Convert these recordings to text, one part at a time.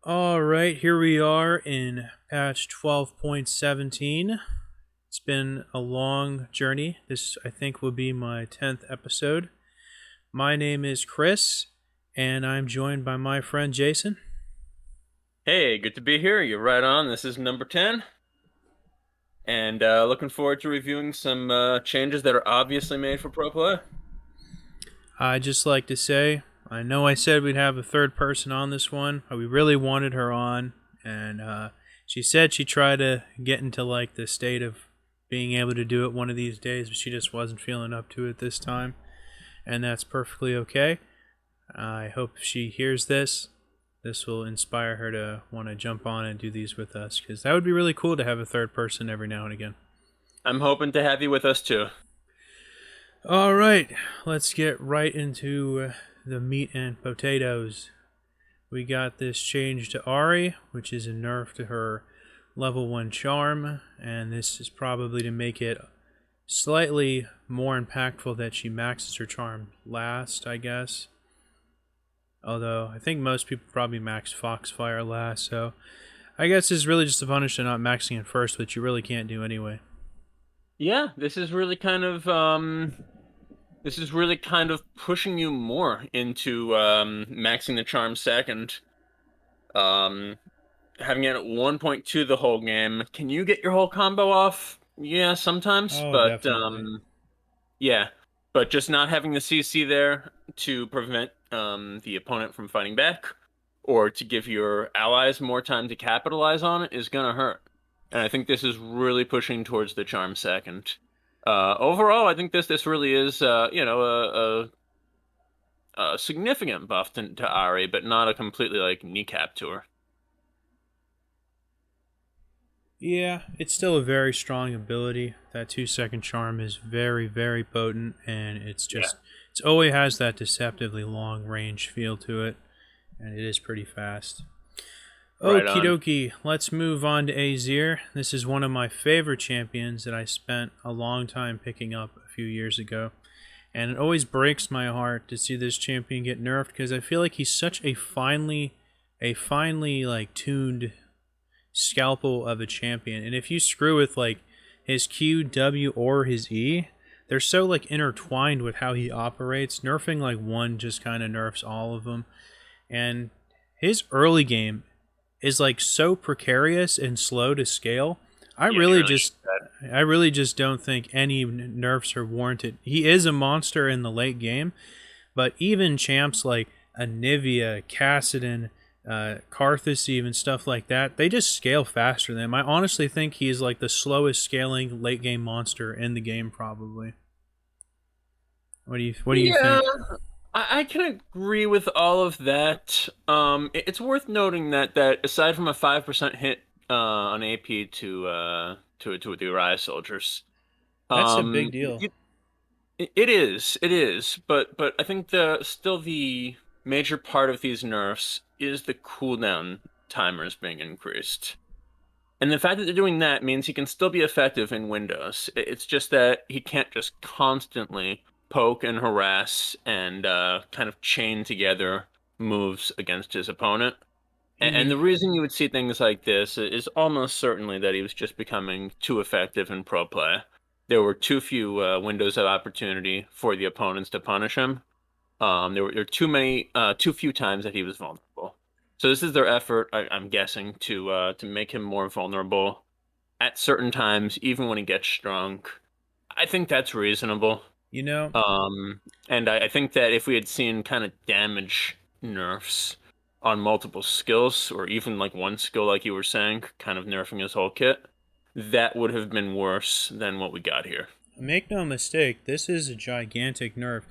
All right, here we are in patch 12.17. It's been a long journey. This, I think, will be my 10th episode. My name is Chris, and I'm joined by my friend Jason. Hey, good to be here. You're right on. This is number 10. And looking forward to reviewing some changes that are obviously made for Pro Play. I'd just like to say, I know I said we'd have a third person on this one, but we really wanted her on, and she said she tried to get into like the state of being able to do it one of these days, but she just wasn't feeling up to it this time, and that's perfectly okay. I hope she hears this. This will inspire her to want to jump on and do these with us, because that would be really cool to have a third person every now and again. I'm hoping to have you with us too. All right, let's get right into the meat and potatoes. We got this change to Ari, which is a nerf to her level 1 charm, and this is probably to make it slightly more impactful that she maxes her charm last, I guess. Although, I think most people probably max Foxfire last, so I guess it's really just a punish to not maxing it first, which you really can't do anyway. Yeah, this is really kind of pushing you more into maxing the charm second. Um, Having it at 1.2 the whole game. Can you get your whole combo off? Yeah, sometimes, Oh, but definitely. yeah, but just not having the CC there to prevent the opponent from fighting back or to give your allies more time to capitalize on it is gonna hurt. And I think this is really pushing towards the charm second. Overall, I think this really is a significant buff to Ari, but not a completely like kneecap to her. Yeah, it's still a very strong ability. That 2 second charm is very, very potent, and Yeah, it's always has that deceptively long range feel to it, and it is pretty fast. right Okie on. dokie, let's move on to Azir. This is one of my favorite champions that I spent a long time picking up a few years ago. And it always breaks my heart to see this champion get nerfed because I feel like he's such a finely like tuned scalpel of a champion. And if you screw with like his Q, W, or his E, they're so like intertwined with how he operates. Nerfing like one just kind of nerfs all of them. And his early game is like so precarious and slow to scale. I Yeah, you really really just I really just don't think any nerfs are warranted. He is a monster in the late game, but even champs like Anivia, Cassidon, Karthus, even stuff like that, they just scale faster than him. I honestly think he's like the slowest scaling late game monster in the game, probably. What do you yeah, think? I can agree with all of that. It's worth noting that aside from a 5% hit on AP to the Uriah soldiers, That's a big um, deal. it is, but I think the major part of these nerfs is the cooldown timers being increased. And the fact that they're doing that means he can still be effective in Windows. It's just that he can't just constantly poke and harass and kind of chain together moves against his opponent. And Mm-hmm. the reason you would see things like this is almost certainly that he was just becoming too effective in pro play. There were too few windows of opportunity for the opponents to punish him. There were too few times that he was vulnerable. So this is their effort, I'm guessing, to make him more vulnerable at certain times, even when he gets strong. I think that's reasonable. You know, And I think that if we had seen kind of damage nerfs on multiple skills, or even like one skill, like you were saying, kind of nerfing his whole kit, that would have been worse than what we got here. make no mistake, this is a gigantic nerf.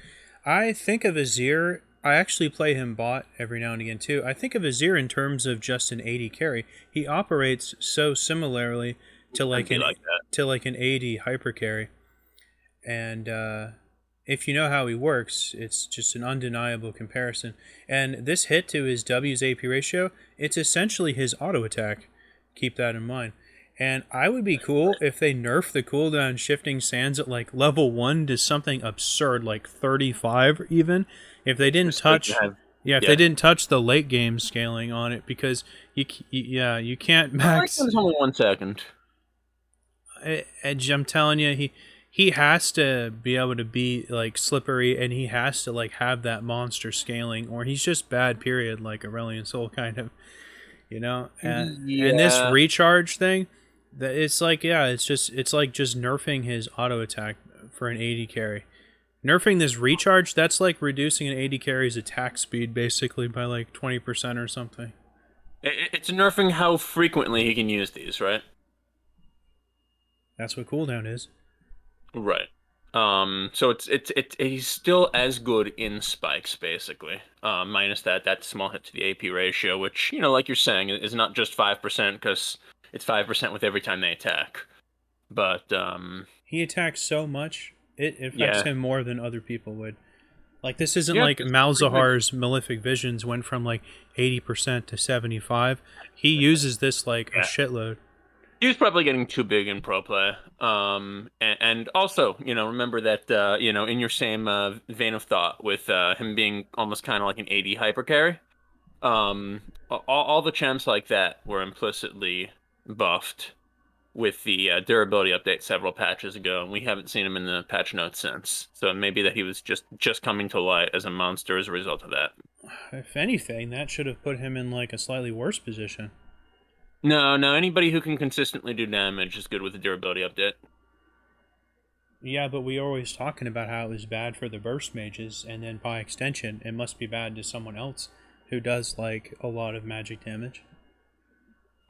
I think of Azir. I actually play him bot every now and again too. I think of Azir in terms of just an AD carry. He operates so similarly to I'd like be an like that. AD hyper carry, and if you know how he works, it's just an undeniable comparison. And this hit to his W's AP ratio, it's essentially his auto attack. Keep that in mind. And I would be cool if they nerf the cooldown shifting sands at like level 1 to something absurd, like 35 even. If they didn't Just so you touch have Yeah, if they didn't touch the late game scaling on it, because you can't I think max. it was only 1 second. Edge, I'm telling you, he has to be able to be like slippery, and he has to like have that monster scaling, or he's just bad. Period. Like Aurelion Sol, kind of, and this Yeah. recharge thing, that it's like it's like just nerfing his auto attack for an 80 carry. Nerfing this recharge, that's like reducing an 80 carry's attack speed basically by like 20% or something. It's nerfing how frequently he can use these, right? That's what cooldown is. Right. So it's he's still as good in spikes, basically. Minus that small hit to the AP ratio, which, like you're saying, is not just 5%, because it's 5% with every time they attack. But He attacks so much, it affects yeah, him more than other people would. Like, this isn't yeah, like it's pretty good. Malzahar's Malefic Visions went from like 80% to 75. He uses this like a Yeah. shitload. He was probably getting too big in pro play. And also, remember that, in your same vein of thought, with him being almost kind of like an AD hyper carry, all the champs like that were implicitly buffed with the durability update several patches ago, and we haven't seen him in the patch notes since. So maybe that he was just coming to light as a monster as a result of that. If anything, that should have put him in like a slightly worse position. No, anybody who can consistently do damage is good with the durability update. Yeah, but we were always talking about how it was bad for the burst mages, and then by extension, it must be bad to someone else who does like a lot of magic damage.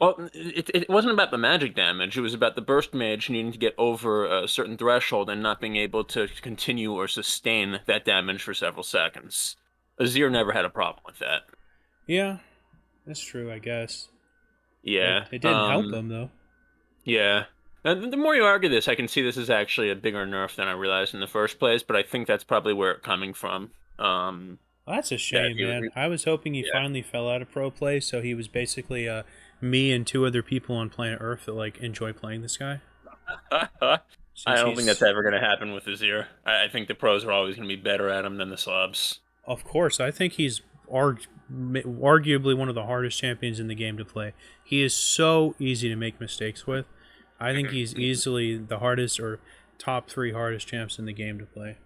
Well, it wasn't about the magic damage. It was about the burst mage needing to get over a certain threshold and not being able to continue or sustain that damage for several seconds. Azir never had a problem with that. Yeah, that's true, I guess. Yeah. It didn't help him though. Yeah. And the more you argue this, I can see this is actually a bigger nerf than I realized in the first place, but I think that's probably where it's coming from. Well, that's a That shame, he, man. I was hoping he yeah. finally fell out of pro play, so he was basically me and two other people on planet Earth that like enjoy playing this guy. I Since don't think that's he's, ever going to happen with Azir. I think the pros are always going to be better at him than the slubs. of course, I think he's arguably one of the hardest champions in the game to play. He is so easy to make mistakes with. I think he's easily the hardest or top 3 hardest champs in the game to play.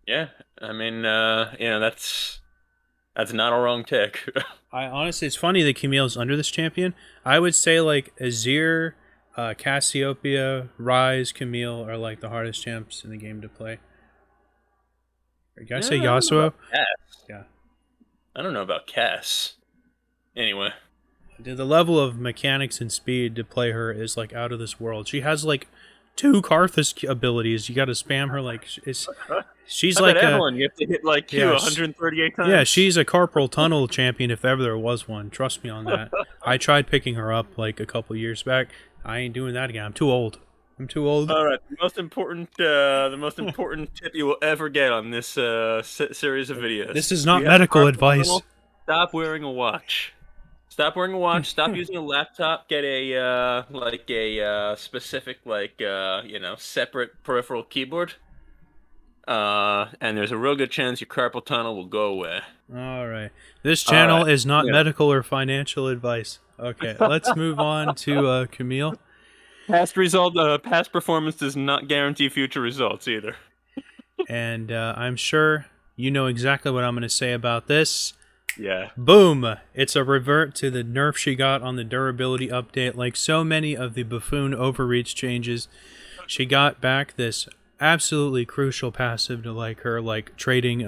Yeah, I mean, that's not a wrong take. I honestly, it's funny that Camille's under this champion. I would say like Azir, Cassiopeia, Ryze, Camille are like the hardest champs in the game to play. Did I say Yeah, I don't know Yasuo? about Cass. Yeah. I don't know about Cass. Anyway, The level of mechanics and speed to play her is like out of this world. She has like 2 Karthus abilities. You got to spam her like she's I like bet a Evelyn, you have to hit like Q yeah, 138 times. yeah, she's a carpal tunnel champion if ever there was one. Trust me on that. I tried picking her up like a couple years back. I ain't doing that again. I'm too old. All right, the most important tip you will ever get on this series of videos. This is not You have medical carpal advice. tunnel, stop wearing a watch. Stop wearing a watch. Stop using a laptop. Get a specific separate peripheral keyboard. And there's a real good chance your carpal tunnel will go away. All right. This All channel right. is not Yeah. medical or financial advice. Okay, let's move on to Camille. Past performance does not guarantee future results either. And I'm sure you know exactly what I'm going to say about this. Yeah. Boom! It's a revert to the nerf she got on the durability update. Like so many of the buffoon overreach changes, she got back this absolutely crucial passive to like her like trading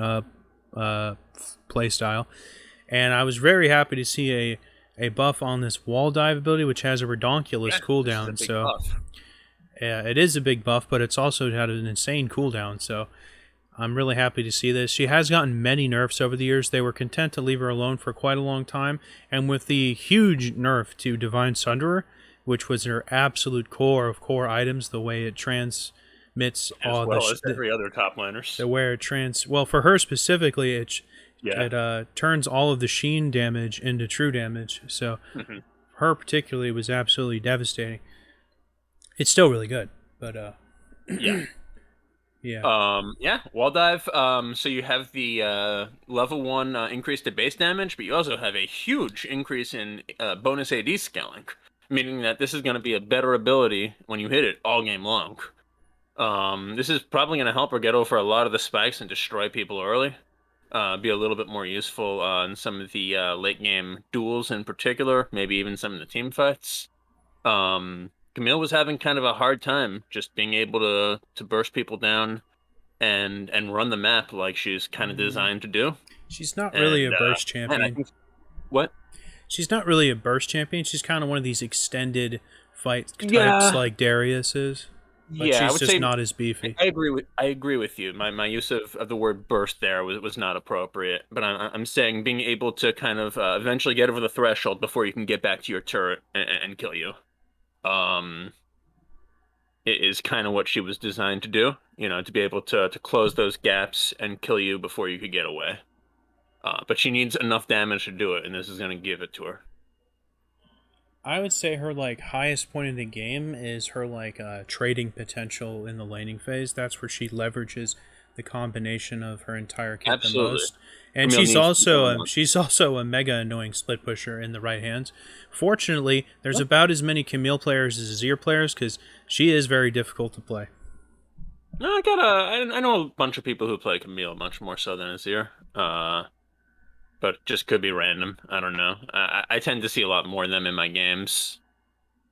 playstyle. And I was very happy to see a buff on this wall dive ability, which has a redonkulous cooldown. So buff. yeah, it is a big buff, but it's also had an insane cooldown. So I'm really happy to see this. She has gotten many nerfs over the years. They were content to leave her alone for quite a long time. And with the huge nerf to Divine Sunderer, which was her absolute core of core items, the way it transmits As well as every other top laners. Well, for her specifically, it Yeah. turns all of the sheen damage into true damage. So her particularly was absolutely devastating. It's still really good, but Yeah. Yeah. Yeah, wall dive. So you have the level one increase to base damage, but you also have a huge increase in bonus AD scaling, meaning that this is going to be a better ability when you hit it all game long. This is probably going to help her get over a lot of the spikes and destroy people early. Be a little bit more useful in some of the late game duels in particular, maybe even some of the team fights. Camille was having kind of a hard time just being able to burst people down and run the map like she's kind of designed to do. She's not really a And burst man, I champion. think what? She's not really a burst champion. She's kind of one of these extended fight types Yeah, like Darius is, but yeah, I she's would just say not as beefy. I agree with you. My use of the word burst there was not appropriate, but I'm saying being able to kind of eventually get over the threshold before you can get back to your turret and kill you. Um, it is kind of what she was designed to do, to be able to close those gaps and kill you before you could get away. But she needs enough damage to do it, and this is going to give it to her. I would say her like highest point in the game is her like trading potential in the laning phase. That's where she leverages the combination of her entire kit the Absolutely. most. And Camille she's needs to also go a, on. she's also a mega annoying split pusher in the right hands. Fortunately, there's What? about as many Camille players as Azir players because she is very difficult to play. No, I know a bunch of people who play Camille much more so than Azir. But just could be random. I don't know. I tend to see a lot more of them in my games.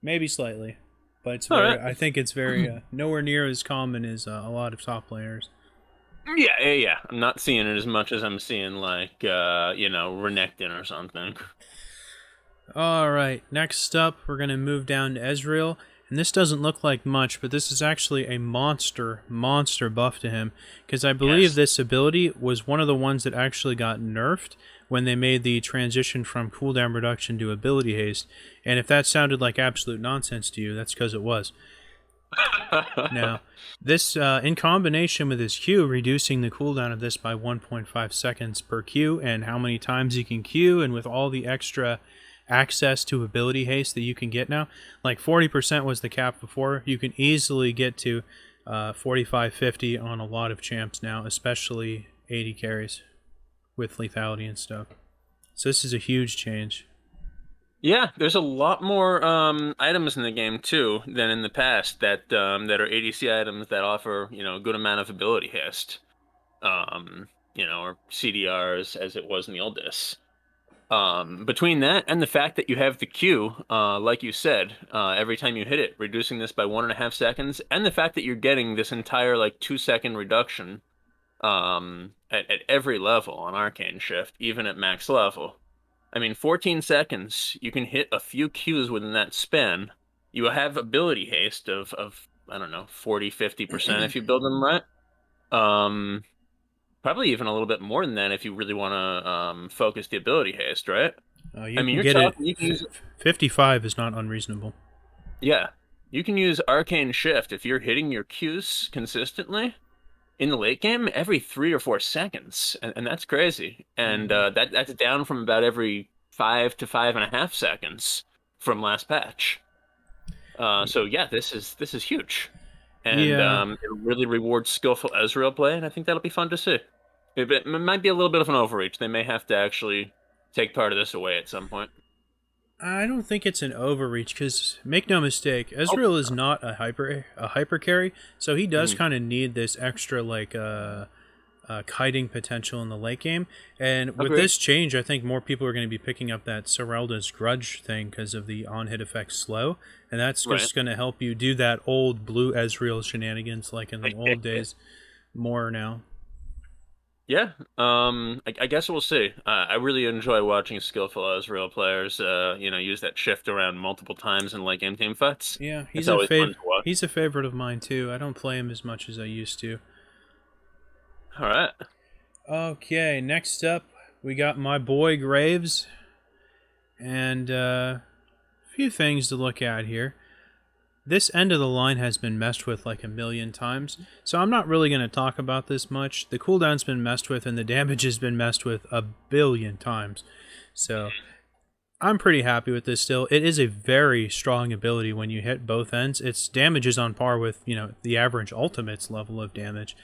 Maybe slightly, but it's All very. right. I think it's very nowhere near as common as a lot of top players. Yeah, yeah, yeah. I'm not seeing it as much as I'm seeing like Renekton or something. All right, next up, we're going to move down to Ezreal. And this doesn't look like much, but this is actually a monster buff to him. Because I believe Yes. this ability was one of the ones that actually got nerfed when they made the transition from cooldown reduction to ability haste. And if that sounded like absolute nonsense to you, that's because it was. Now, this, in combination with his Q, reducing the cooldown of this by 1.5 seconds per Q, and how many times you can Q, and with all the extra access to ability haste that you can get now, like 40% was the cap before, you can easily get to 45, 50 on a lot of champs now, especially 80 carries with lethality and stuff. So this is a huge change. Yeah, there's a lot more items in the game too than in the past that are ADC items that offer, a good amount of ability haste. Or CDRs as it was in the old days. Between that and the fact that you have the Q, like you said, every time you hit it, reducing this by 1.5 seconds, and the fact that you're getting this entire like 2 second reduction at every level on Arcane Shift, even at max level. I mean, 14 seconds, you can hit a few Qs within that span. You have ability haste of I don't know, 40, 50% if you build them right. Um, Probably even a little bit more than that if you really want to focus the ability haste, right? I You mean, can you're get it, talking, you can use, 55 is not unreasonable. yeah, you can use Arcane Shift if you're hitting your Qs consistently in the late game every 3 or 4 seconds, and that's crazy. And that's down from about every 5 to 5.5 seconds from last patch. So yeah, this is huge, and Yeah, it really rewards skillful Ezreal play, and I think that'll be fun to see. It might be a little bit of an overreach. They may have to actually take part of this away at some point. I don't think it's an overreach because make no mistake, Oh, Ezreal is not a hyper carry, so he does mhm. kind of need this extra like kiting potential in the late game. And with Agreed. this change, I think more people are going to be picking up that Seralda's Grudge thing because of the on hit effect slow, and that's Right. just going to help you do that old blue Ezreal shenanigans like in the old days more now. Yeah. I guess we'll see. I really enjoy watching skillful Ezreal players, use that shift around multiple times in late game team fights. Yeah, It's always fun to watch. he's a favorite of mine too. I don't play him as much as I used to. All right. Okay, next up we got my boy Graves, and a few things to look at here. This end of the line has been messed with like a million times, so I'm not really going to talk about this much. The cooldown's been messed with, and the damage has been messed with a billion times. So I'm pretty happy with this still. It is a very strong ability when you hit both ends. Its damage is on par with, the average ultimate's level of damage.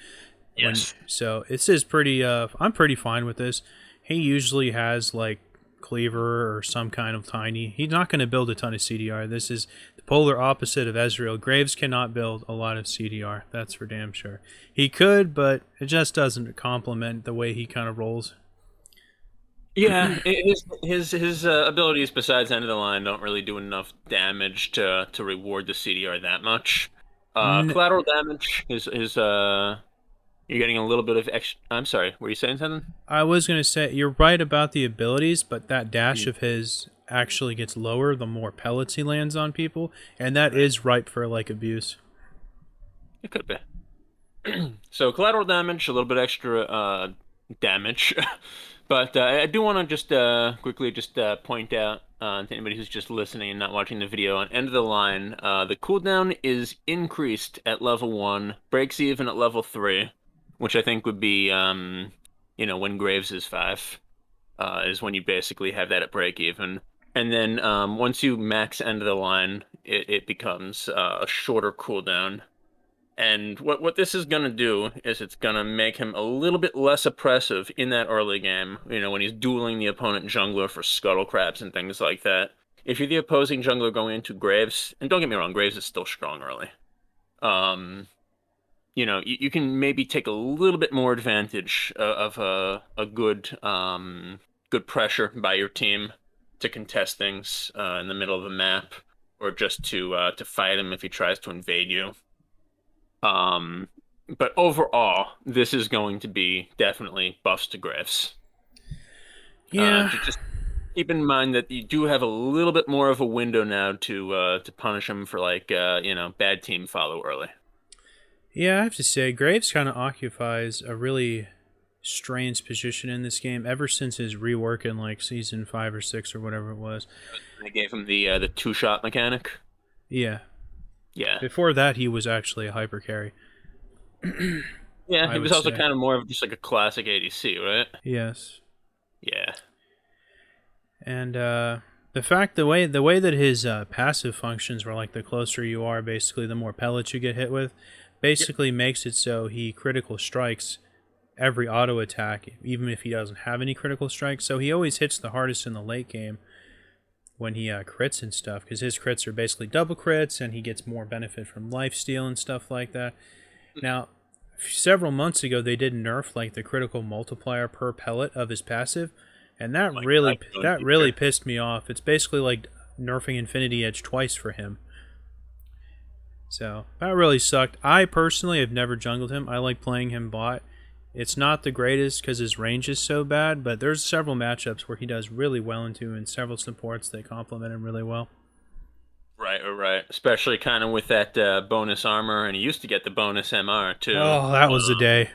Yes. So it's just pretty I'm pretty fine with this. He usually has like cleaver or some kind of tiny. He's not going to build a ton of CDR. This is the polar opposite of Ezreal. Graves cannot build a lot of CDR. That's for damn sure. He could, but it just doesn't complement the way he kind of rolls. Yeah, his abilities besides end of the line don't really do enough damage to reward the CDR that much. N- Collateral damage is you're getting a little bit of extra. I'm sorry, were you saying something? I was going to say you're right about the abilities, but that dash of his actually gets lower the more pellets he lands on people, and that Right. is ripe for like abuse. It could be. So collateral damage, a little bit extra damage, but I do want to just quickly just point out to anybody who's just listening and not watching the video on end of the line, the cooldown is increased at level 1, breaks even at level 3, which I think would be when Graves is 5, is when you basically have that at break even. And then once you max end of the line, it becomes a shorter cooldown. And what this is going to do is it's going to make him a little bit less oppressive in that early game, when he's dueling the opponent jungler for scuttle crabs and things like that. If you're the opposing jungler going into Graves, and don't get me wrong, Graves is still strong early. You can maybe take a little bit more advantage of a good pressure by your team to contest things in the middle of the map, or just to fight him if he tries to invade you. Um, but overall, this is going to be definitely buffs to Graves. Yeah, Just keep in mind that you do have a little bit more of a window now to punish him for bad team follow early. yeah, I have to say, Graves kind of occupies a really strange position in this game ever since his rework in like season 5 or 6 or whatever it was. They gave him the 2-shot mechanic. Yeah, Yeah, before that he was actually a hyper carry. yeah. I He was would also say kind of more of just like a classic ADC, right? yes, Yeah, and the way that his passive functions, where like the closer you are, basically the more pellets you get hit with, yep. basically makes it so he critical strikes every auto attack, even if he doesn't have any critical strikes. So he always hits the hardest in the late game when he crits and stuff, because his crits are basically double crits, and he gets more benefit from lifesteal and stuff like that. Now, several months ago, they did nerf like the critical multiplier per pellet of his passive, and that Oh my really God, going that really deeper. pissed me off. It's basically like nerfing Infinity Edge twice for him. So that really sucked. I personally have never jungled him. I like playing him bot. It's not the greatest because his range is so bad, but there's several matchups where he does really well into, and several supports that complement him really well. Right. Especially kind of with that bonus armor, and he used to get the bonus MR too. Oh, that was the day.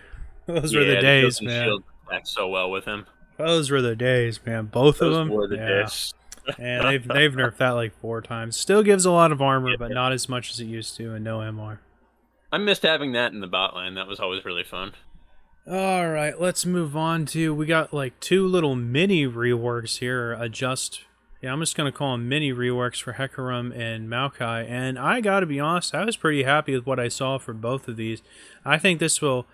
Those were the Yeah, the days, built-in man. shield attacked so well with him. Those were the days, man. Both of Those them. were the Yeah. days. And they've nerfed that like 4 times. Still gives a lot of armor, but Yeah. not as much as it used to, and no MR. I missed having that in the bot lane. That was always really fun. All right, let's move on to we got like two little mini reworks here. Yeah, I'm just gonna call them mini reworks for Hecarim and Maokai. And I gotta be honest, I was pretty happy with what I saw for both of these. I think this will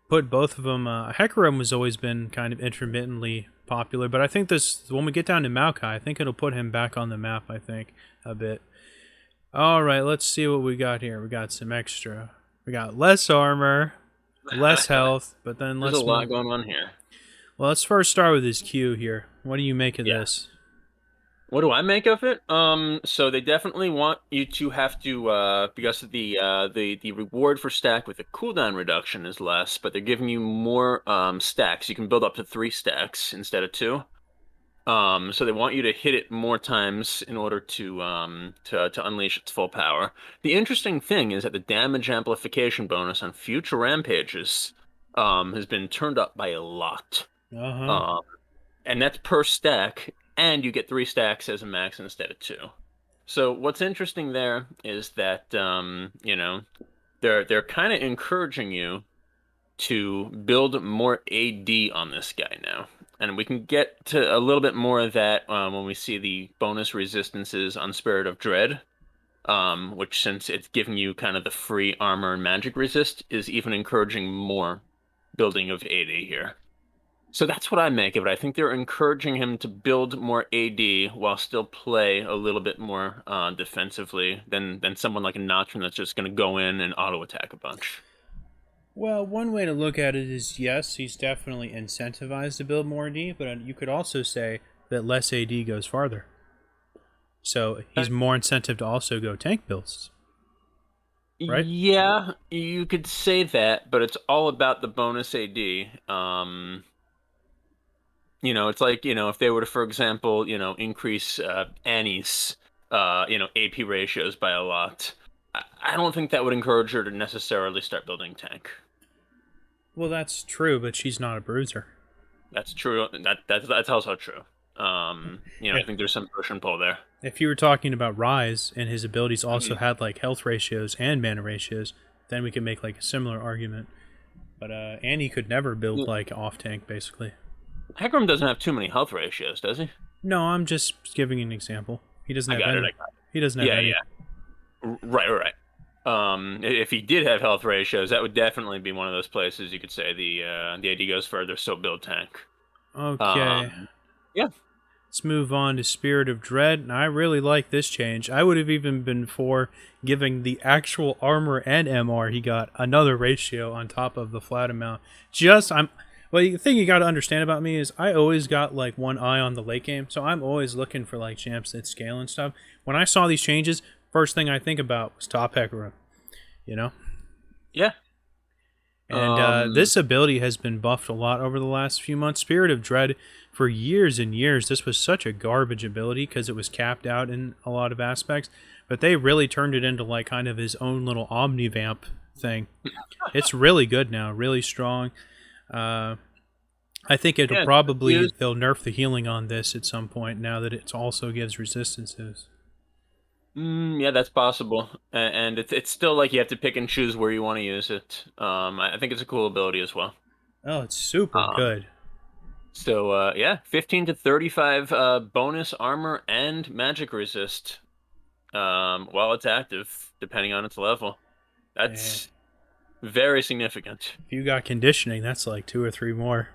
put both of them. Hecarim has always been kind of intermittently popular, but I think this when we get down to Maokai, I think it'll put him back on the map. I think a bit. All right, let's see what we got here. We got some extra. We got less armor, less health, but then There's a let's lot move. going on here. Well, let's first start with his Q here. What do you make of Yeah. this? What do I make of it? So they definitely want you to have to because of the reward for stack with the cooldown reduction is less, but they're giving you more stacks. You can build up to 3 stacks instead of 2. So they want you to hit it more times in order to unleash its full power. The interesting thing is that the damage amplification bonus on future rampages has been turned up by a lot. Uh huh. Um, and that's per stack, and you get 3 stacks as a max instead of 2. So what's interesting there is that they're kind of encouraging you to build more AD on this guy now. And we can get to a little bit more of that when we see the bonus resistances on Spirit of Dread, which, since it's giving you kind of the free armor and magic resist, is even encouraging more building of AD here. So that's what I make of it. I think they're encouraging him to build more AD while still play a little bit more defensively than someone like a Nocturne that's just going to go in and auto attack a bunch. Well, one way to look at it is, yes, he's definitely incentivized to build more AD, but you could also say that less AD goes farther. So he's more incentive to also go tank builds. Right? Yeah, you could say that, but it's all about the bonus AD. It's like, if they were to, for example, increase Annie's, AP ratios by a lot, I don't think that would encourage her to necessarily start building tank. Well, that's true, but she's not a bruiser. That's true. That's also true. I think there's some push and pull there. If you were talking about Rise and his abilities also had like health ratios and mana ratios, then we could make like a similar argument. But Annie could never build like off tank, basically. Hecarim doesn't have too many health ratios, does he? No, I'm just giving an example. He doesn't have any. He doesn't have any. Yeah. Right. If he did have health ratios, that would definitely be one of those places you could say the AD goes further, so build tank. Okay. Yeah. Let's move on to Spirit of Dread. And I really like this change. I would have even been for giving the actual armor and MR he got another ratio on top of the flat amount. Well, the thing you got to understand about me is I always got like one eye on the late game, so I'm always looking for like champs that scale and stuff. When I saw these changes, first thing I think about was top Hecarim, Yeah. And this ability has been buffed a lot over the last few months. Spirit of Dread, for years and years, this was such a garbage ability because it was capped out in a lot of aspects, but they really turned it into like kind of his own little Omnivamp thing. It's really good now, really strong. I think they'll nerf the healing on this at some point now that it also gives resistances. Yeah, that's possible, and it's still like you have to pick and choose where you want to use it. I think it's a cool ability as well. Oh, it's super good. So 15 to 35 bonus armor and magic resist while it's active, depending on its level. That's very significant. If you got conditioning, that's like 2 or 3 more.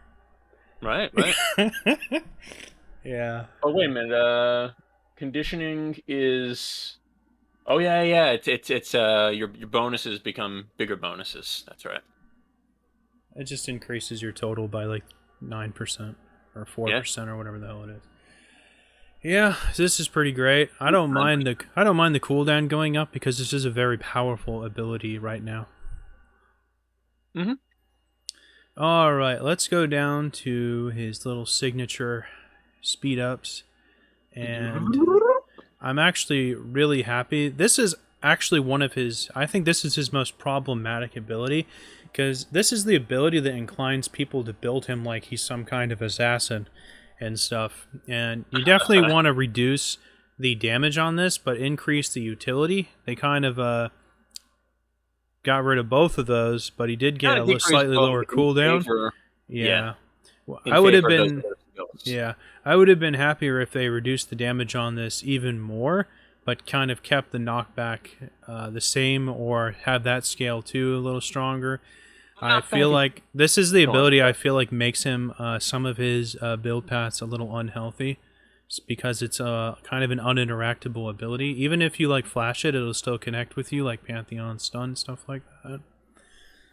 Right. Yeah. Oh, wait a minute. Conditioning is... Oh, yeah. It's your bonuses become bigger bonuses. That's right. It just increases your total by like 9% or 4% or whatever the hell it is. Yeah, this is pretty great. I don't mind the cooldown going up because this is a very powerful ability right now. Mm-hmm. All right, let's go down to his little signature speed ups, and I'm actually really happy. This is actually one of his. I think this is his most problematic ability, because this is the ability that inclines people to build him like he's some kind of assassin and stuff. And you definitely want to reduce the damage on this, but increase the utility. They kind of got rid of both of those, but he did get a slightly lower cooldown. Yeah. Well, I would have been happier if they reduced the damage on this even more, but kind of kept the knockback the same, or have that scale too a little stronger. I feel like this is the ability I feel like makes him some of his build paths a little unhealthy, because it's kind of an uninteractable ability. Even if you like flash it, it'll still connect with you, like Pantheon Stun, stuff like that.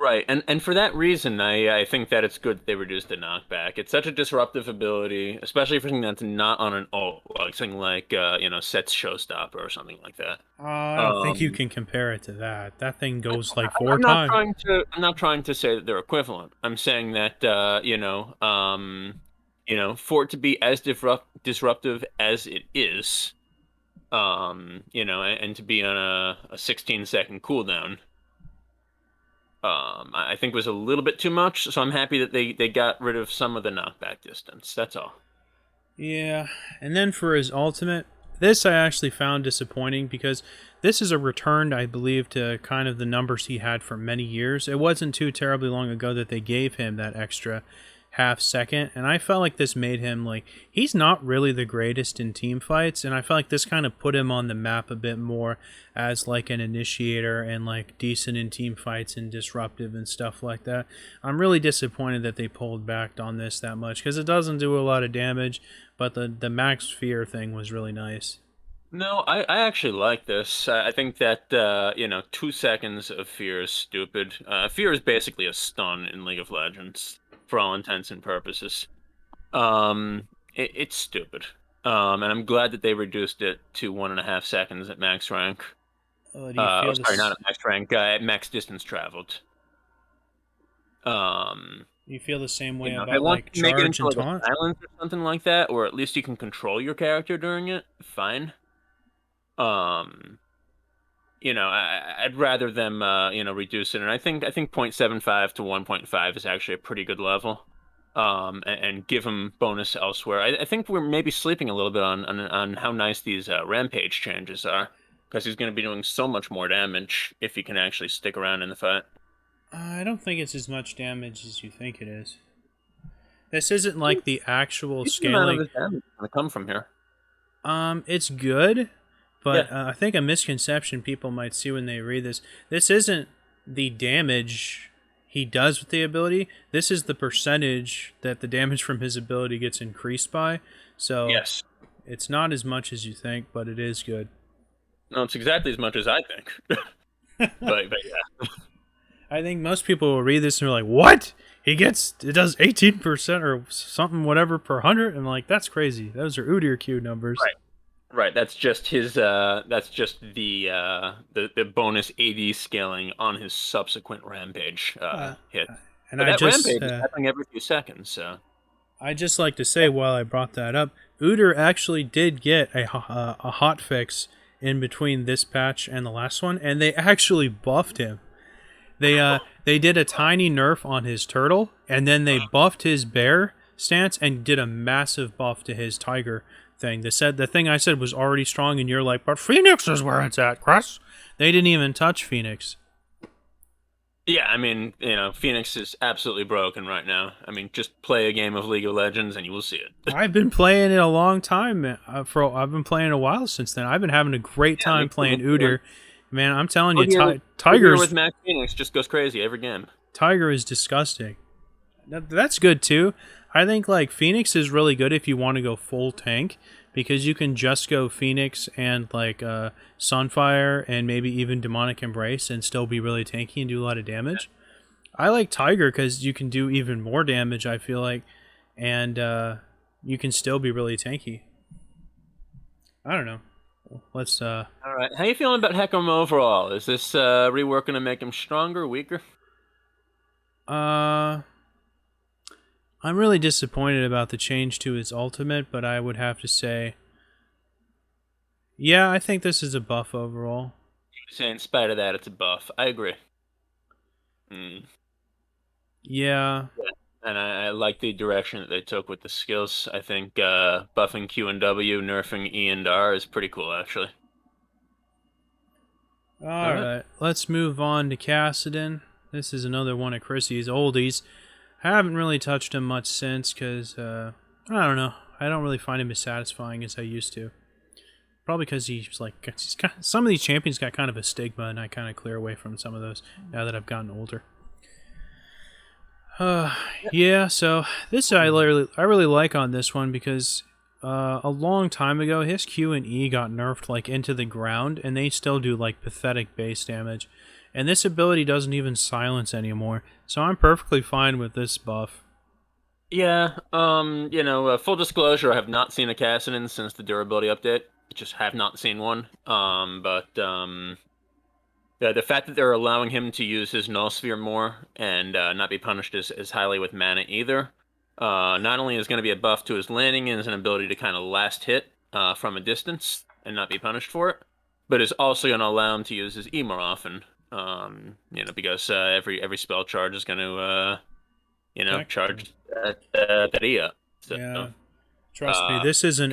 Right, and for that reason, I think that it's good that they reduced the knockback. It's such a disruptive ability, especially for something that's not on an ult, like something like Set's Showstopper or something like that. I don't think you can compare it to that. That thing goes like 4 times. I'm not trying to say that they're equivalent. I'm saying that for it to be as disruptive as it is, and to be on a 16-second cooldown. I think was a little bit too much, so I'm happy that they got rid of some of the knockback distance. That's all. Yeah, and then for his ultimate, this I actually found disappointing, because this is a return, I believe, to kind of the numbers he had for many years. It wasn't too terribly long ago that they gave him that extra half second, and I felt like this made him like he's not really the greatest in team fights, and I felt like this kind of put him on the map a bit more as like an initiator and like decent in team fights and disruptive and stuff like that. I'm really disappointed that they pulled back on this that much because it doesn't do a lot of damage, but the max fear thing was really nice. No, I actually like this. I think that 2 seconds of fear is stupid. Fear is basically a stun in League of Legends for all intents and purposes. It's stupid. And I'm glad that they reduced it to 1.5 seconds at max rank. Do you feel Sorry, not this? at max rank. At max distance traveled. You feel the same way If they about want like to make it charge into and like a taunt? silence or something like that, or at least you can control your character during it, fine. Um, I'd rather them reduce it, and I think 0.75 to 1.5 is actually a pretty good level. And give him bonus elsewhere. I think we're maybe sleeping a little bit on how nice these rampage changes are, because he's going to be doing so much more damage if he can actually stick around in the fight. I don't think it's as much damage as you think it is. This isn't like the actual Decent amount of scaling. his damage is going to come from here. It's good, Yeah. but I think a misconception people might see when they read this. This isn't the damage he does with the ability. This is the percentage that the damage from his ability gets increased by. So Yes. it's not as much as you think, but it is good. No, it's exactly as much as I think. But yeah. I think most people will read this and they're like, "What? It does 18% or something whatever per 100." And I'm like, that's crazy. Those are Udyr Q numbers. Right. Right, that's just his. That's just the bonus AD scaling on his subsequent rampage Uh, hit. and But that rampage is happening every few seconds, so I just like to say while I brought that up, Udyr actually did get a hot fix in between this patch and the last one, and they actually buffed him. They did a tiny nerf on his turtle, and then they buffed his bear stance and did a massive buff to his tiger thing. The thing I said was already strong, and you're like, but Phoenix is where it's at, Chris. They didn't even touch Phoenix. yeah. I mean, Phoenix is absolutely broken right now. I mean, just play a game of League of Legends and you will see it. I've been playing it a long time. I've been playing a while since then. I've been having a great Yeah, time me too, me playing too. Udyr. Man, I'm telling you, Udyr Tiger's with Max Phoenix just goes crazy every game. Tiger is disgusting. That's good too. I think like Phoenix is really good if you want to go full tank because you can just go Phoenix and like Sunfire and maybe even Demonic Embrace and still be really tanky and do a lot of damage. I like Tiger because you can do even more damage. I feel like, and you can still be really tanky. I don't know. Let's All right, how you feeling about Hecarim overall? Is this rework going to make him stronger, weaker? I'm really disappointed about the change to his ultimate, but I would have to say, yeah, I think this is a buff overall. You say in spite of that, it's a buff. I agree. Mm. Yeah, And I like the direction that they took with the skills. I think buffing Q and W, nerfing E and R is pretty cool, actually. all right. Let's move on to Kassadin. This is another one of Chrissy's oldies. Haven't really touched him much since because, I don't know. I don't really find him as satisfying as I used to. Probably because some of these champions got kind of a stigma, and I kind of clear away from some of those now that I've gotten older. Yeah, so this I really like on this one because a long time ago his Q and E got nerfed like into the ground, and they still do like pathetic base damage. And this ability doesn't even silence anymore, so I'm perfectly fine with this buff. Yeah, full disclosure, I have not seen a Kassadin since the durability update. I just have not seen one. The fact that they're allowing him to use his Null Sphere more and not be punished as highly with mana either, not only is going to be a buff to his landing and his ability to kind of last hit from a distance and not be punished for it, but is also going to allow him to use his E more often. Because every spell charge is going to, charge that E up. So, Yeah, trust me, this isn't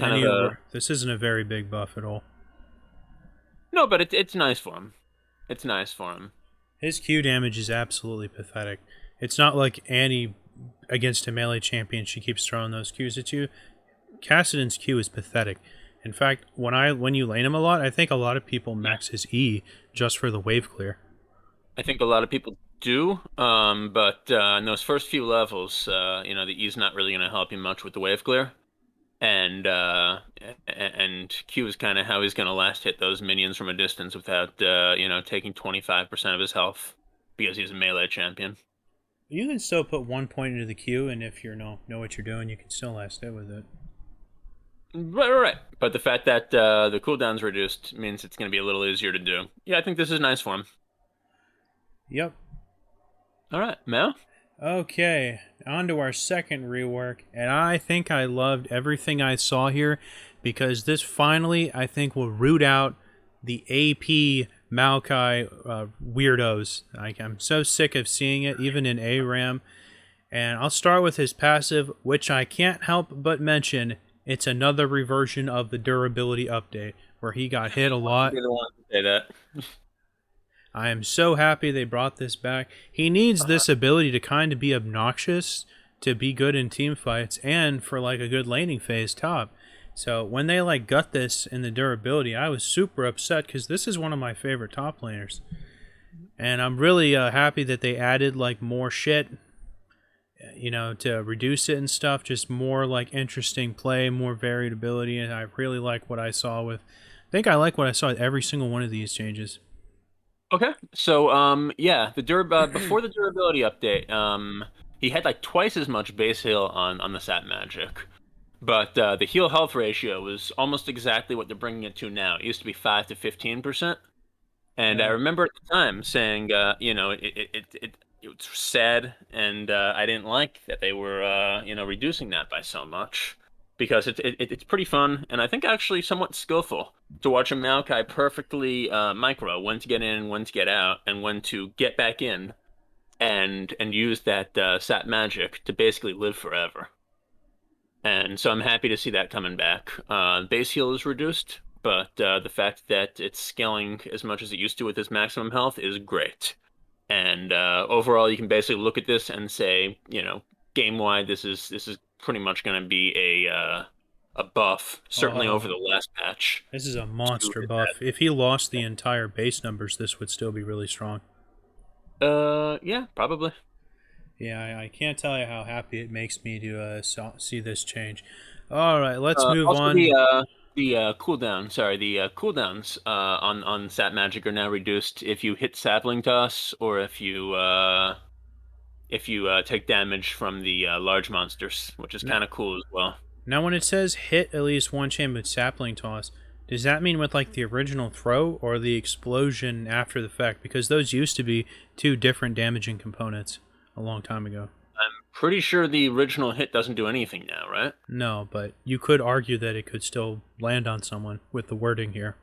this isn't a very big buff at all. No, but it's nice for him. It's nice for him. His Q damage is absolutely pathetic. It's not like against a melee champion, she keeps throwing those Qs at you. Kassadin's Q is pathetic. In fact, when you lane him a lot, I think a lot of people max his E just for the wave clear. I think a lot of people do, but in those first few levels, the E's not really going to help you much with the wave clear. And Q is kind of how he's going to last hit those minions from a distance without, taking 25% of his health because he's a melee champion. You can still put 1 point into the Q, and if you know what you're doing, you can still last hit with it. Right. But the fact that the cooldown's reduced means it's going to be a little easier to do. Yeah, I think this is nice for him. Yep. All right, Mel? Okay, on to our second rework, and I think I loved everything I saw here because this finally, I think, will root out the AP Maokai weirdos. I'm so sick of seeing it, even in ARAM. And I'll start with his passive, which I can't help but mention. It's another reversion of the durability update, where he got hit a lot. You're the one to say that. I am so happy they brought this back. He needs this ability to kind of be obnoxious, to be good in team fights, and for like a good laning phase top. So when they like gut this in the durability, I was super upset because this is one of my favorite top laners. And I'm really happy that they added like more shit, to reduce it and stuff. Just more like interesting play, more varied ability, and I really like what I saw with. I think I like what I saw with every single one of these changes. Okay, so the before the durability update, he had like twice as much base heal on the Sap Magic, but the heal health ratio was almost exactly what they're bringing it to now. It used to be 5 to 15%, and I remember at the time saying, it was sad, and I didn't like that they were reducing that by so much. Because it's pretty fun, and I think actually somewhat skillful to watch a Maokai perfectly micro when to get in, when to get out, and when to get back in, and use that Sap Magic to basically live forever. And so I'm happy to see that coming back. Base heal is reduced, but the fact that it's scaling as much as it used to with its maximum health is great. And overall, you can basically look at this and say, game-wide, this is pretty much going to be a buff, certainly over the last patch. This is a monster buff. If he lost the entire base numbers, this would still be really strong. Yeah, probably. Yeah, I can't tell you how happy it makes me to see this change. All right, let's move on. The cooldown, sorry, the cooldowns on Sap Magic are now reduced if you hit Sapling Toss or if you take damage from the large monsters, which is kind of cool as well. Now, when it says hit at least one champion with Sapling Toss, does that mean with like the original throw or the explosion after the fact? Because those used to be two different damaging components a long time ago. I'm pretty sure the original hit doesn't do anything now, right? No, but you could argue that it could still land on someone with the wording here.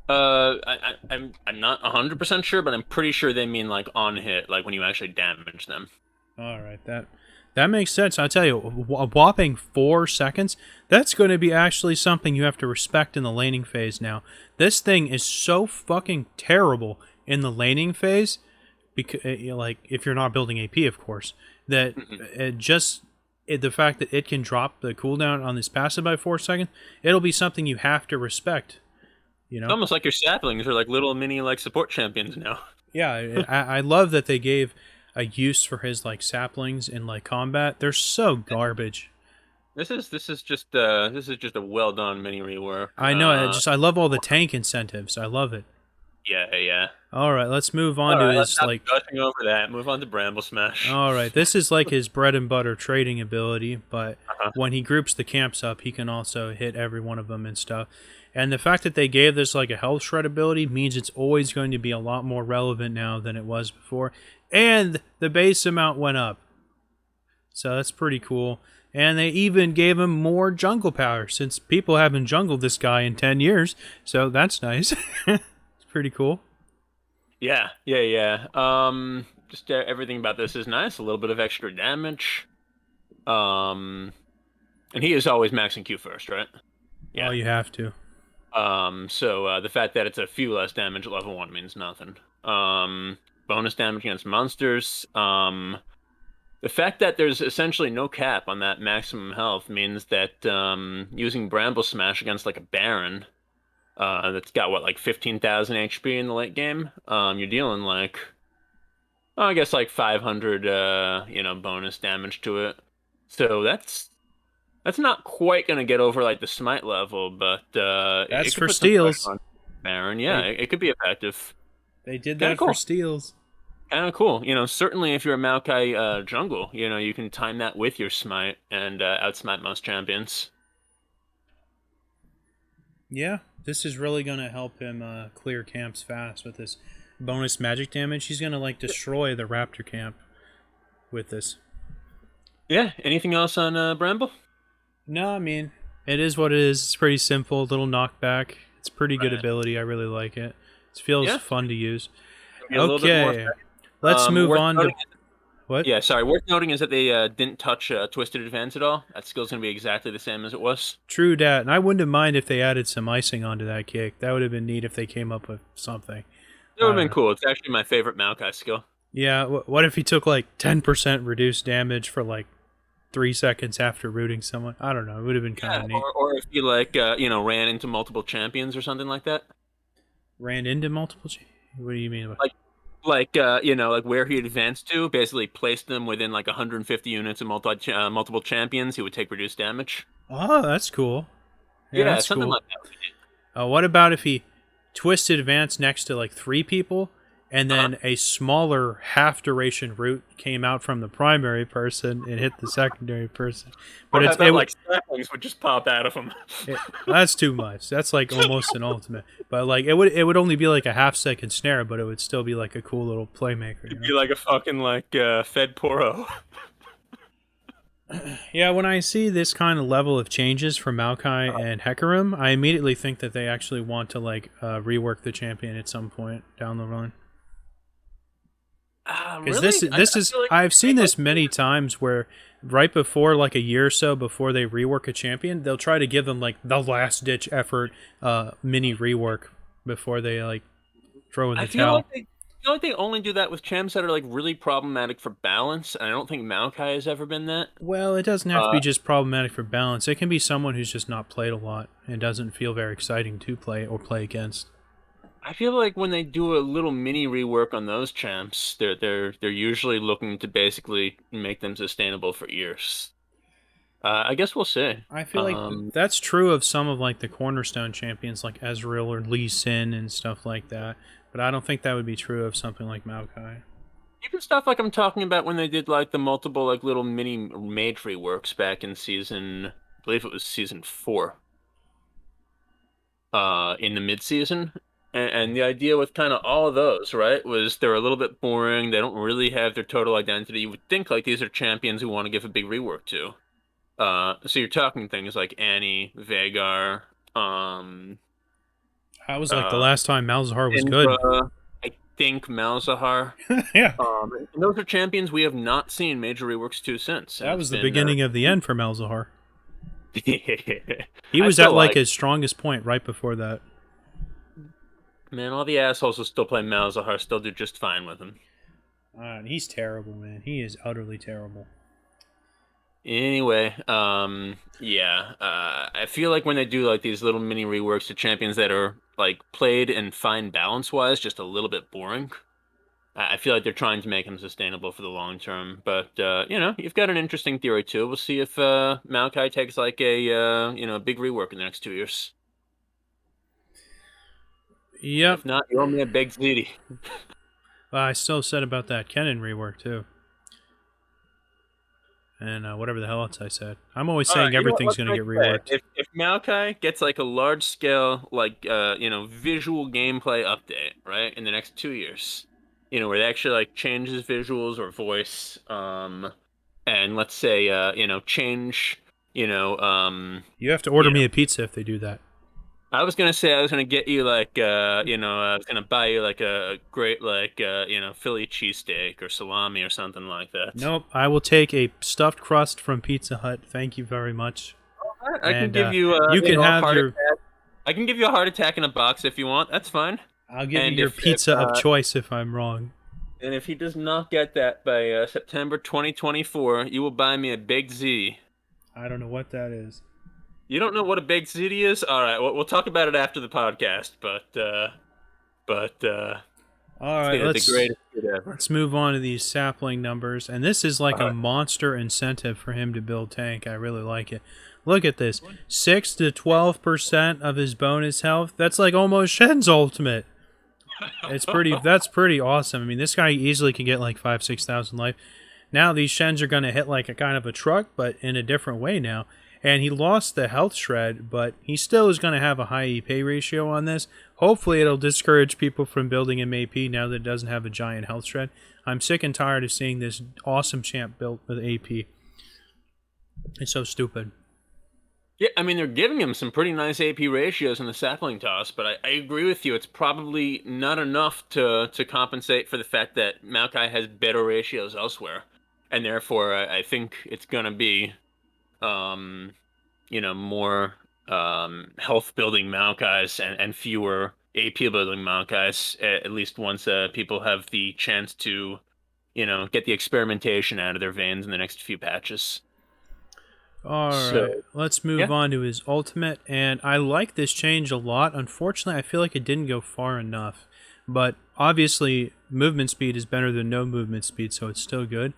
I'm not 100% sure, but I'm pretty sure they mean like on hit, like when you actually damage them. All right, that makes sense. I'll tell you, a whopping 4 seconds, that's going to be actually something you have to respect in the laning phase now. This thing is so fucking terrible in the laning phase, because like if you're not building AP, of course, that the fact that it can drop the cooldown on this passive by 4 seconds, it'll be something you have to respect. It's almost like your saplings are like little mini like support champions now. Yeah, I love that they gave a use for his like saplings in like combat. They're so garbage. This is just a well done mini rework. I know. I love all the tank incentives. I love it. Yeah. All right, let's move on to his like. Gushing over that. Move on to Bramble Smash. All right, this is like his bread and butter trading ability, but when he groups the camps up, he can also hit every one of them and stuff. And the fact that they gave this like a health shred ability means it's always going to be a lot more relevant now than it was before. And the base amount went up. So that's pretty cool. And they even gave him more jungle power, since people haven't jungled this guy in 10 years. So that's nice. It's pretty cool. Yeah. Just everything about this is nice. A little bit of extra damage. And he is always maxing Q first, right? Yeah. Oh, you have to. So the fact that it's a few less damage at level 1 means nothing. Bonus damage against monsters. The fact that there's essentially no cap on that maximum health means that using Bramble Smash against like a Baron that's got what like 15,000 HP in the late game, you're dealing like I guess like 500 bonus damage to it. So that's not quite gonna get over like the smite level, but That's it could for put some pressure steals. on Baron. Yeah, They it could be effective. they did Kind of that for cool. steals. Kind of cool. Certainly if you're a Maokai jungle, you can time that with your smite and outsmite most champions. Yeah, this is really gonna help him clear camps fast with this bonus magic damage. He's gonna like destroy the Raptor camp with this. Yeah. Anything else on Bramble? No, I mean it is what it is. It's pretty simple, little knockback. It's pretty good Right. ability. I really like it. It feels Yeah. fun to use. Be a little bit more Okay, let's move worth on to noting what? Yeah, sorry. Worth noting is that they didn't touch Twisted Advance at all. That skill's going to be exactly the same as it was. True dat, and I wouldn't have mind if they added some icing onto that kick. That would have been neat if they came up with something. It would have been cool. It's actually my favorite Maokai skill. Yeah, what if he took like 10% reduced damage for like 3 seconds after rooting someone? I don't know. It would have been kind Yeah, of neat. or if you like, ran into multiple champions or something like that. Ran into multiple. What do you mean? Like where he advanced to, basically placed them within like 150 units of multiple champions. He would take reduced damage. Oh, that's cool. Yeah, Yeah, that's something cool. like that. What about if he twisted advance next to like 3 people, and then a smaller half duration route came out from the primary person and hit the secondary person? But Or it's how about, like saplings would just pop out of him. that's too much. That's like almost an ultimate. But like it would only be like a half-second snare, but it would still be like a cool little playmaker. It'd be like a fucking Fed Poro. Yeah, when I see this kind of level of changes for Maokai and Hecarim, I immediately think that they actually want to like rework the champion at some point down the run. Because Really? this is feel like I've seen this many times where right before like a year or so before they rework a champion, they'll try to give them like the last ditch effort mini rework before they like throw in the towel. I feel like they only do that with champs that are like really problematic for balance, and I don't think Maokai has ever been that. Well, it doesn't have to be Uh, just problematic for balance. It can be someone who's just not played a lot and doesn't feel very exciting to play or play against. I feel like when they do a little mini rework on those champs, they're usually looking to basically make them sustainable for years. I guess we'll see. I feel like Um, that's true of some of like the cornerstone champions like Ezreal or Lee Sin and stuff like that. But I don't think that would be true of something like Maokai. Even stuff like I'm talking about when they did like the multiple like little mini mage reworks back in season, I believe it was season 4, in the mid season. And the idea with kind of all of those, right, was they're a little bit boring. They don't really have their total identity. You would think like these are champions who want to give a big rework to. So you're talking things like Annie, Veigar, That was like the uh, last time Malzahar was good. Indra, I think Malzahar. Yeah, And those are champions we have not seen major reworks to since. that was the beginning of the end for Malzahar. He He was at like his strongest point right before that. Man, all the assholes who still play Malzahar still do just fine with him. He's terrible, man. He is utterly terrible. Anyway, I feel like when they do like these little mini reworks to champions that are like played and fine balance wise, just a little bit boring. I feel like they're trying to make him sustainable for the long term. But you've got an interesting theory too. We'll see if Maokai takes like a big rework in the next 2 years. Yep. If not, you owe me a big ZD. I still said about that Kennen rework too. And whatever the hell else I said. I'm always saying everything's going to get reworked. If Maokai gets like a large scale, like visual gameplay update, right, in the next 2 years, where they actually like change his visuals or voice, and let's say change, You have to order me a pizza if they do that. I was gonna say I was gonna get you like I was gonna buy you like a great like Philly cheesesteak or salami or something like that. Nope, I will take a stuffed crust from Pizza Hut. Thank you very much. I can give you. You can have your. I can give you a heart attack in a box if you want. That's fine. I'll give you your pizza of choice if I'm wrong. And if he does not get that by September 2024, you will buy me a Big Z. I don't know what that is. You don't know what a Big Z is? All right, we'll talk about it after the podcast. But All it's right, the greatest kid ever. let's move on to these sapling numbers. And this is like All a right. monster incentive for him to build tank. I really like it. Look at this. 6 to 12% of his bonus health. That's like almost Shen's ultimate. That's pretty awesome. I mean, this guy easily can get like 5,000-6,000 life. Now these Shens are going to hit like a kind of a truck, but in a different way now. And he lost the health shred, but he still is going to have a high EP ratio on this. Hopefully it'll discourage people from building him AP now that it doesn't have a giant health shred. I'm sick and tired of seeing this awesome champ built with AP. It's so stupid. Yeah, I mean, they're giving him some pretty nice AP ratios in the sapling toss, but I agree with you. It's probably not enough to compensate for the fact that Maokai has better ratios elsewhere. And therefore, I think it's going to be, um, more health building Maokais and fewer AP building Maokais, at least once people have the chance to, get the experimentation out of their veins in the next few patches. Alright, So, let's move yeah. on to his ultimate, and I like this change a lot. Unfortunately, I feel like it didn't go far enough. But obviously, movement speed is better than no movement speed, so it's still good.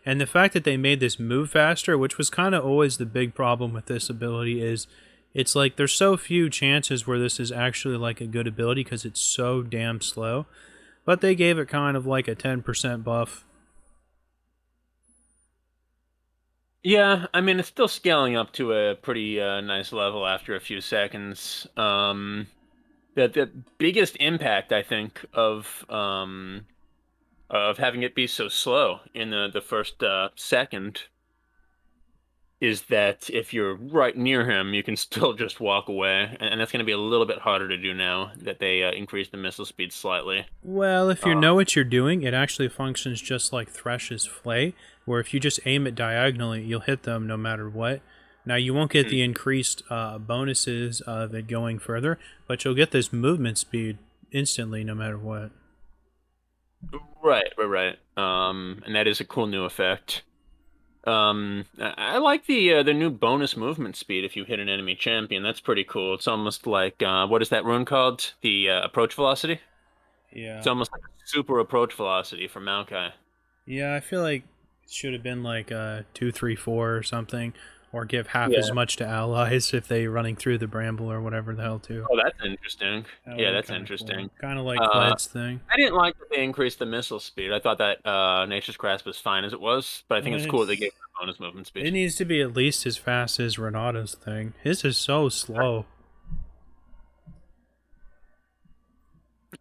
And the fact that they made this move faster, which was kind of always the big problem with this ability, is it's like there's so few chances where this is actually like a good ability because it's so damn slow. But they gave it kind of like a 10% buff. Yeah, I mean, it's still scaling up to a pretty nice level after a few seconds. The biggest impact, I think, of having it be so slow in the first second is that if you're right near him, you can still just walk away, and that's going to be a little bit harder to do now that they increased the missile speed slightly. Well, if you Uh, know what you're doing, it actually functions just like Thresh's Flay, where if you just aim it diagonally, you'll hit them no matter what. Now, you won't get the increased bonuses of it going further, but you'll get this movement speed instantly no matter what. right. And that is a cool new effect. I like the new bonus movement speed if you hit an enemy champion. That's pretty cool. It's almost like what is that rune called? The approach velocity. It's Yeah. almost like a super approach velocity for Maokai. Yeah, I feel like it should have been like 2, 3, 4 or something, or give half as Yeah. much to allies if they running through the bramble or whatever the hell too. Oh, that's interesting. That would Yeah, be that's kind of cool. interesting. Kind of like Uh, Vled's thing. I didn't like that they increased the missile speed. I thought that Nature's Grasp was fine as it was, but I think Well, it's cool that they gave it a bonus movement speed. it needs to be at least as fast as Renata's thing. His is so slow.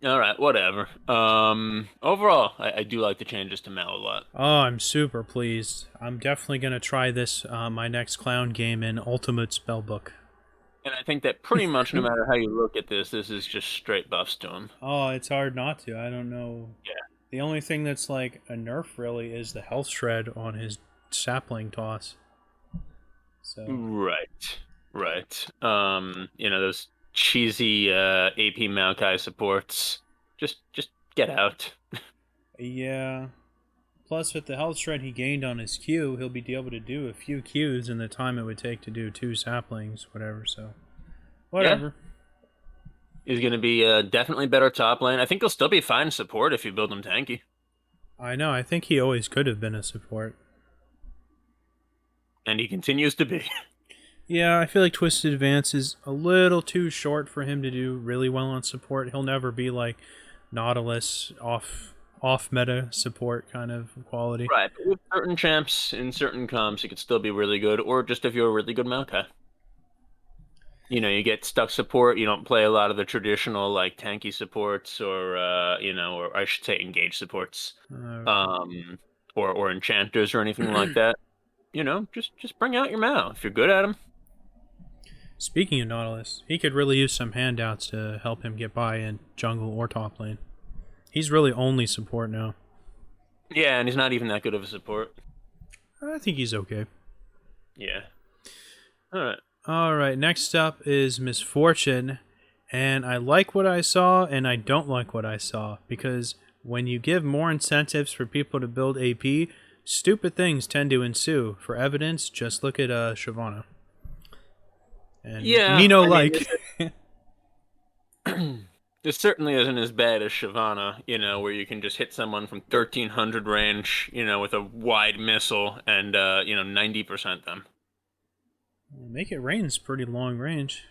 All right, whatever. Overall, I do like the changes to Mal a lot. Oh, I'm super pleased. I'm definitely going to try this my next clown game in Ultimate Spellbook. And I think that pretty much no matter how you look at this is just straight buffs to him. Oh, it's hard not to. I don't know. Yeah. The only thing that's like a nerf really is the health shred on his sapling toss. So Right. Those cheesy AP Maokai supports. Just get out. yeah. Plus, with the health shred he gained on his Q, he'll be able to do a few Qs in the time it would take to do 2 saplings, whatever. So, whatever. He's going to be definitely better top lane. I think he'll still be fine support if you build him tanky. I know. I think he always could have been a support. And he continues to be. Yeah, I feel like Twisted Advance is a little too short for him to do really well on support. He'll never be like Nautilus off meta support kind of quality. Right, but with certain champs in certain comps, he could still be really good, or just if you're a really good Maokai. You get stuck support, you don't play a lot of the traditional like tanky supports or or I should say engage supports. Or enchanters or anything like that. Just bring out your Mao if you're good at them. Speaking of Nautilus, he could really use some handouts to help him get by in jungle or top lane. He's really only support now. Yeah, and he's not even that good of a support. I think he's okay. Yeah. All right. Alright, next up is Misfortune. And I like what I saw, and I don't like what I saw. Because when you give more incentives for people to build AP, stupid things tend to ensue. For evidence, just look at Shyvana. And Yeah, me no I mean, like. this certainly isn't as bad as Shyvana, where you can just hit someone from 1300 range, with a wide missile and 90% them. Make It Rain's pretty long range.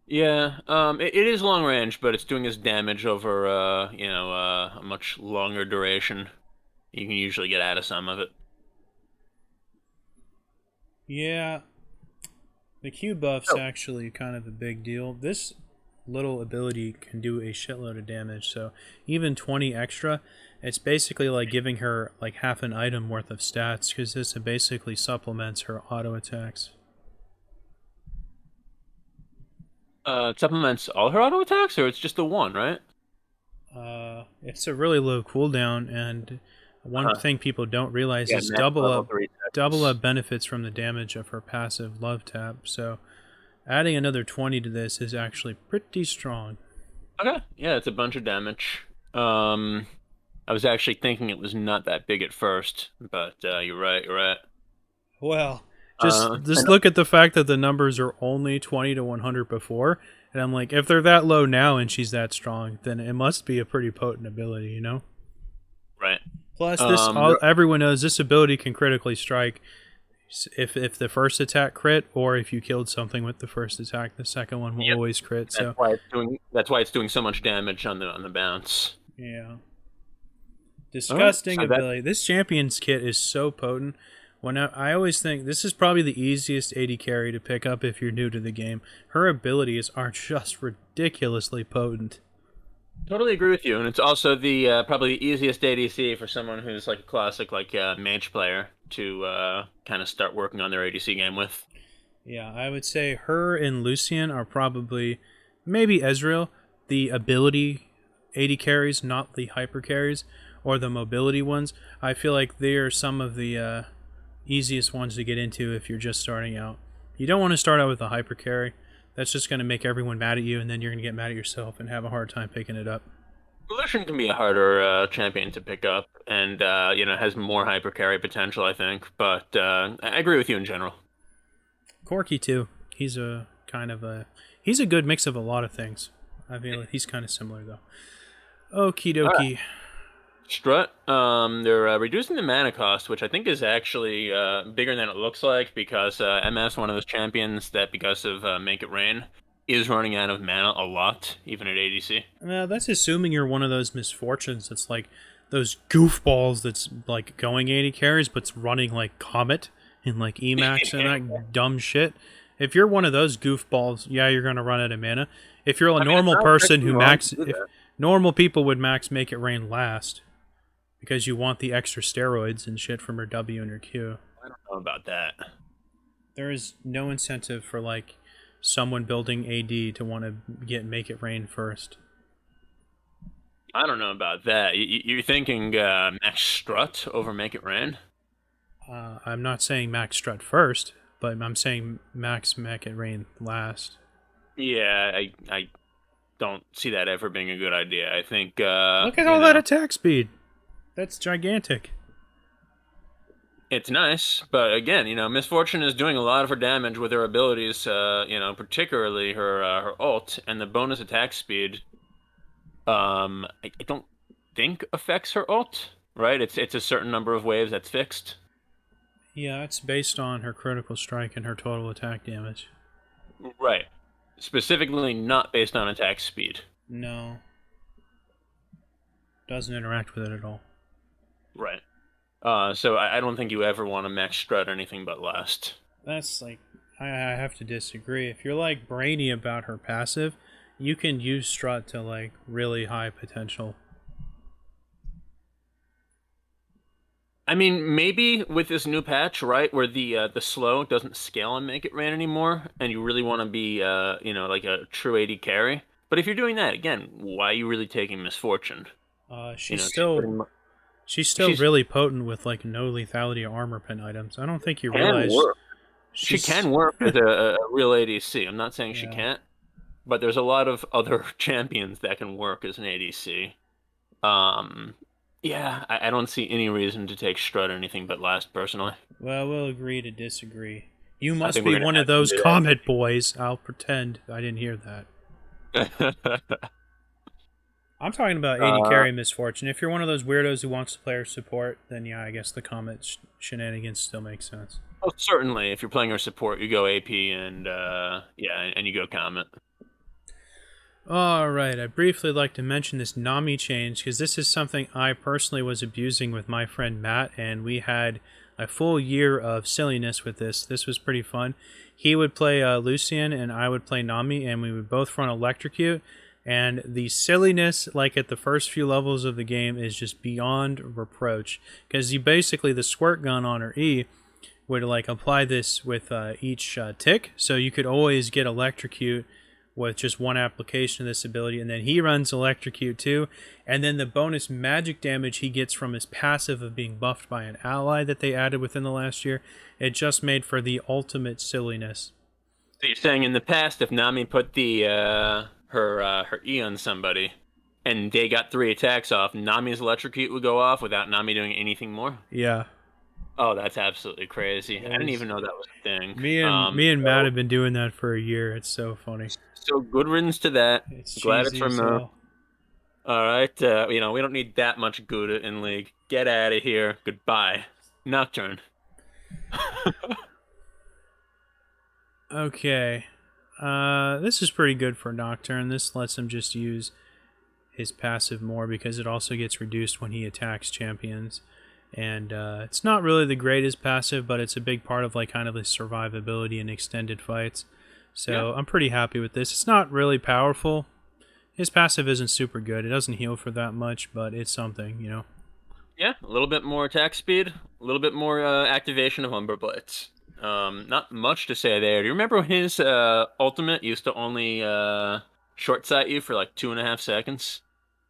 Yeah, it is long range, but it's doing its damage over a much longer duration. You can usually get out of some of it. Yeah, the Q buff's actually kind of a big deal. This little ability can do a shitload of damage, so even 20 extra, it's basically like giving her like half an item worth of stats, because this basically supplements her auto attacks. It supplements all her auto attacks, or it's just the one, right? It's a really low cooldown, and one thing people don't realize is double up benefits from the damage of her passive love tap, so adding another 20 to this is actually pretty strong. Okay, yeah, it's a bunch of damage. I was actually thinking it was not that big at first, but you're right. Well, just look at the fact that the numbers are only 20 to 100 before, and I'm like, if they're that low now and she's that strong, then it must be a pretty potent ability, you know? Right. Plus, everyone knows this ability can critically strike if the first attack crit, or if you killed something with the first attack, the second one will always crit. That's why it's doing so much damage on the bounce. Yeah. Disgusting ability. This champion's kit is so potent. When I always think this is probably the easiest AD carry to pick up if you're new to the game. Her abilities are just ridiculously potent. Totally agree with you, and it's also the probably the easiest ADC for someone who's like a classic mage player to kind of start working on their ADC game with. Yeah, I would say her and Lucian are probably, maybe Ezreal, the ability AD carries, not the hyper carries, or the mobility ones. I feel like they are some of the easiest ones to get into if you're just starting out. You don't want to start out with a hyper carry. That's just going to make everyone mad at you, and then you're going to get mad at yourself and have a hard time picking it up. Lucian can be a harder champion to pick up, and has more hyper carry potential, I think. But I agree with you in general. Corki too. He's a good mix of a lot of things. I feel like he's kind of similar though. Okie dokie. Strut, they're reducing the mana cost, which I think is actually bigger than it looks like, because MS, one of those champions that, because of Make It Rain, is running out of mana a lot, even at ADC. That's assuming you're one of those misfortunes that's like those goofballs that's like going 80 carries but's running like Comet and like Emax and that dumb shit. If you're one of those goofballs, yeah, you're gonna run out of mana. If you're a normal person who normal people would max Make It Rain last, because you want the extra steroids and shit from her W and her Q. I don't know about that. There is no incentive for like someone building AD to want to Make It Rain first. I don't know about that. You're thinking Max Strut over Make It Rain? I'm not saying Max Strut first, but I'm saying Max Make It Rain last. Yeah, I don't see that ever being a good idea. I think look at all that attack speed. That's gigantic. It's nice, but again, Misfortune is doing a lot of her damage with her abilities, particularly her ult and the bonus attack speed. I don't think affects her ult, right? It's a certain number of waves that's fixed. Yeah, it's based on her critical strike and her total attack damage. Right. Specifically not based on attack speed. No. Doesn't interact with it at all. Right. So I don't think you ever want to max Strut anything but last. That's like, I have to disagree. If you're like brainy about her passive, you can use Strut to like really high potential. I mean, maybe with this new patch, right, where the slow doesn't scale and Make It Rain anymore, and you really want to be like a true AD carry. But if you're doing that, again, why are you really taking Misfortune? She's still really potent with like no lethality armor pen items. I don't think you realize she can work as a real ADC. I'm not saying she can't, but there's a lot of other champions that can work as an ADC. Um, yeah, I don't see any reason to take Strut anything but last, personally. Well, we'll agree to disagree. You I must think we're be gonna one of have those to Comet boys. I'll pretend I didn't hear that. do that. I'm talking about AD uh, carry misfortune. If you're one of those weirdos who wants to play her support, then yeah, I guess the Comet shenanigans still make sense. well, certainly, if you're playing her support, you go AP and yeah, and you go Comet. Alright, I briefly like to mention this Nami change because this is something I personally was abusing with my friend Matt, and we had a full year of silliness with this. This was pretty fun. He would play Lucian, and I would play Nami, and we would both run Electrocute. And the silliness, like at the first few levels of the game, is just beyond reproach. Because you basically, the squirt gun on her E would like apply this with each tick, so you could always get Electrocute with just one application of this ability, and then he runs Electrocute too, and then the bonus magic damage he gets from his passive of being buffed by an ally that they added within the last year, it just made for the ultimate silliness. So you're saying in the past, if Nami put the her E on somebody, and they got 3 attacks off, Nami's Electrocute would go off without Nami doing anything more? Yeah, Oh, that's absolutely crazy. that I didn't was even know that was a thing. me and Matt have been doing that for a year. It's so funny. So good riddance to that. It's Glad it's cheesy as removed. hell. All right, we don't need that much Gouda in League. Get out of here. Goodbye. Nocturne. Okay, this is pretty good for Nocturne. This lets him just use his passive more because it also gets reduced when he attacks champions. And it's not really the greatest passive, but it's a big part of like kind of his survivability in extended fights. Yeah, So I'm pretty happy with this. It's not really powerful. His passive isn't super good. It doesn't heal for that much, but it's something, you know. yeah. A little bit more attack speed, a little bit more activation of Umber Blitz. Not much to say there. Do you remember when his ultimate used to only short sight you for like 2.5 seconds?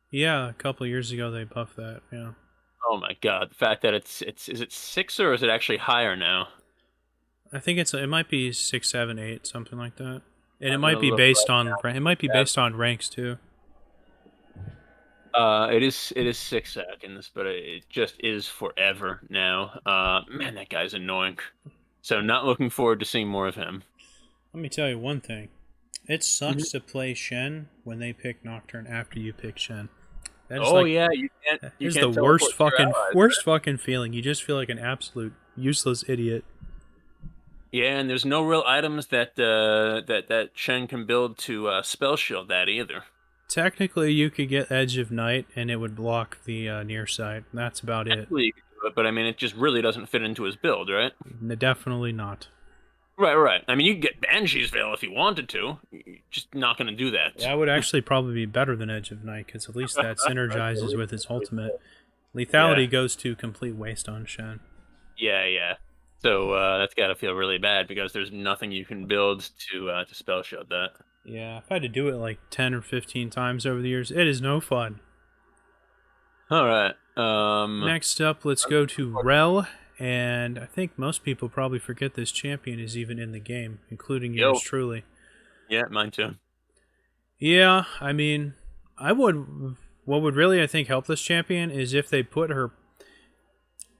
Yeah, a couple years ago they buffed that. Yeah, Oh my God, the fact that it's is it 6 or is it actually higher now? I think it might be 6, 7, 8, something like that, and it I'm might gonna be look based right on it might be now. based on ranks too. It is 6 seconds, but it just is forever now. Man, that guy's annoying. So not looking forward to seeing more of him. Let me tell you one thing. It Mhm. sucks to play Shen when they pick Nocturne after you pick Shen. That is Oh like yeah, that you is the can't teleport to your allies, worst right? fucking feeling. You just feel like an absolute useless idiot. Yeah, and there's no real items that Shen can build to spell shield that either. Technically, you could get Edge of Night and it would block the near side. That's about it. Technically, you could do it, but I mean, it just really doesn't fit into his build, right? Definitely not. Right, right. I mean, you could get Banshee's Veil if you wanted to. You're just not going to do that. That would actually probably be better than Edge of Night because at least that synergizes with his ultimate. Yeah. Lethality goes to complete waste on Shen. Yeah, yeah. So that's got to feel really bad because there's nothing you can build to spell shield that. Yeah, I've had to do it like 10 or 15 times over the years. It is no fun. All right. Next up, let's go to Rel, and I think most people probably forget this champion is even in the game, including yours Yo, truly. yeah, mine too. Yeah, I mean, I would. What would really, I think, help this champion is if they put her.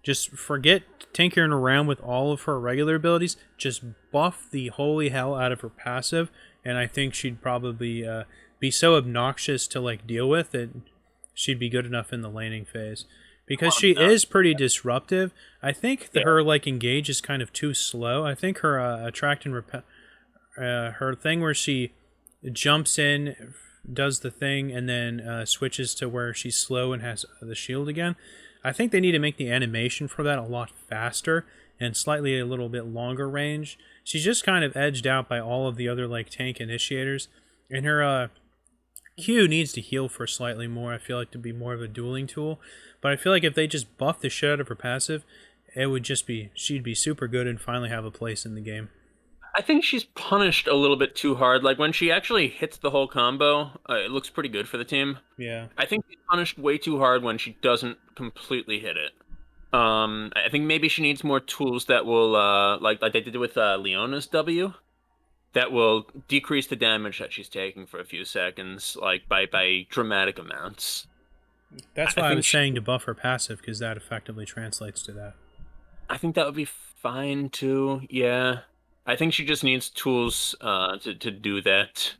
Just forget tinkering around with all of her regular abilities. Just buff the holy hell out of her passive, and I think she'd probably be so obnoxious to like deal with that she'd be good enough in the laning phase. Because she Uh, is pretty disruptive. I think that yeah. her like engage is kind of too slow. I think her attract and repel, her thing where she jumps in, does the thing, and then switches to where she's slow and has the shield again. I think they need to make the animation for that a lot faster and slightly a little bit longer range. She's just kind of edged out by all of the other like tank initiators, and her Q needs to heal for slightly more. I feel like to be more of a dueling tool, but I feel like if they just buff the shit out of her passive, it would just be she'd be super good and finally have a place in the game. I think she's punished a little bit too hard. Like when she actually hits the whole combo, it looks pretty good for the team. Yeah. I think she's punished way too hard when she doesn't completely hit it. I think maybe she needs more tools that will, like they did with Leona's W, that will decrease the damage that she's taking for a few seconds, like by dramatic amounts. That's I why I think was saying to buff her passive, because that effectively translates to that. I think that would be fine too. Yeah. I think she just needs tools to do that.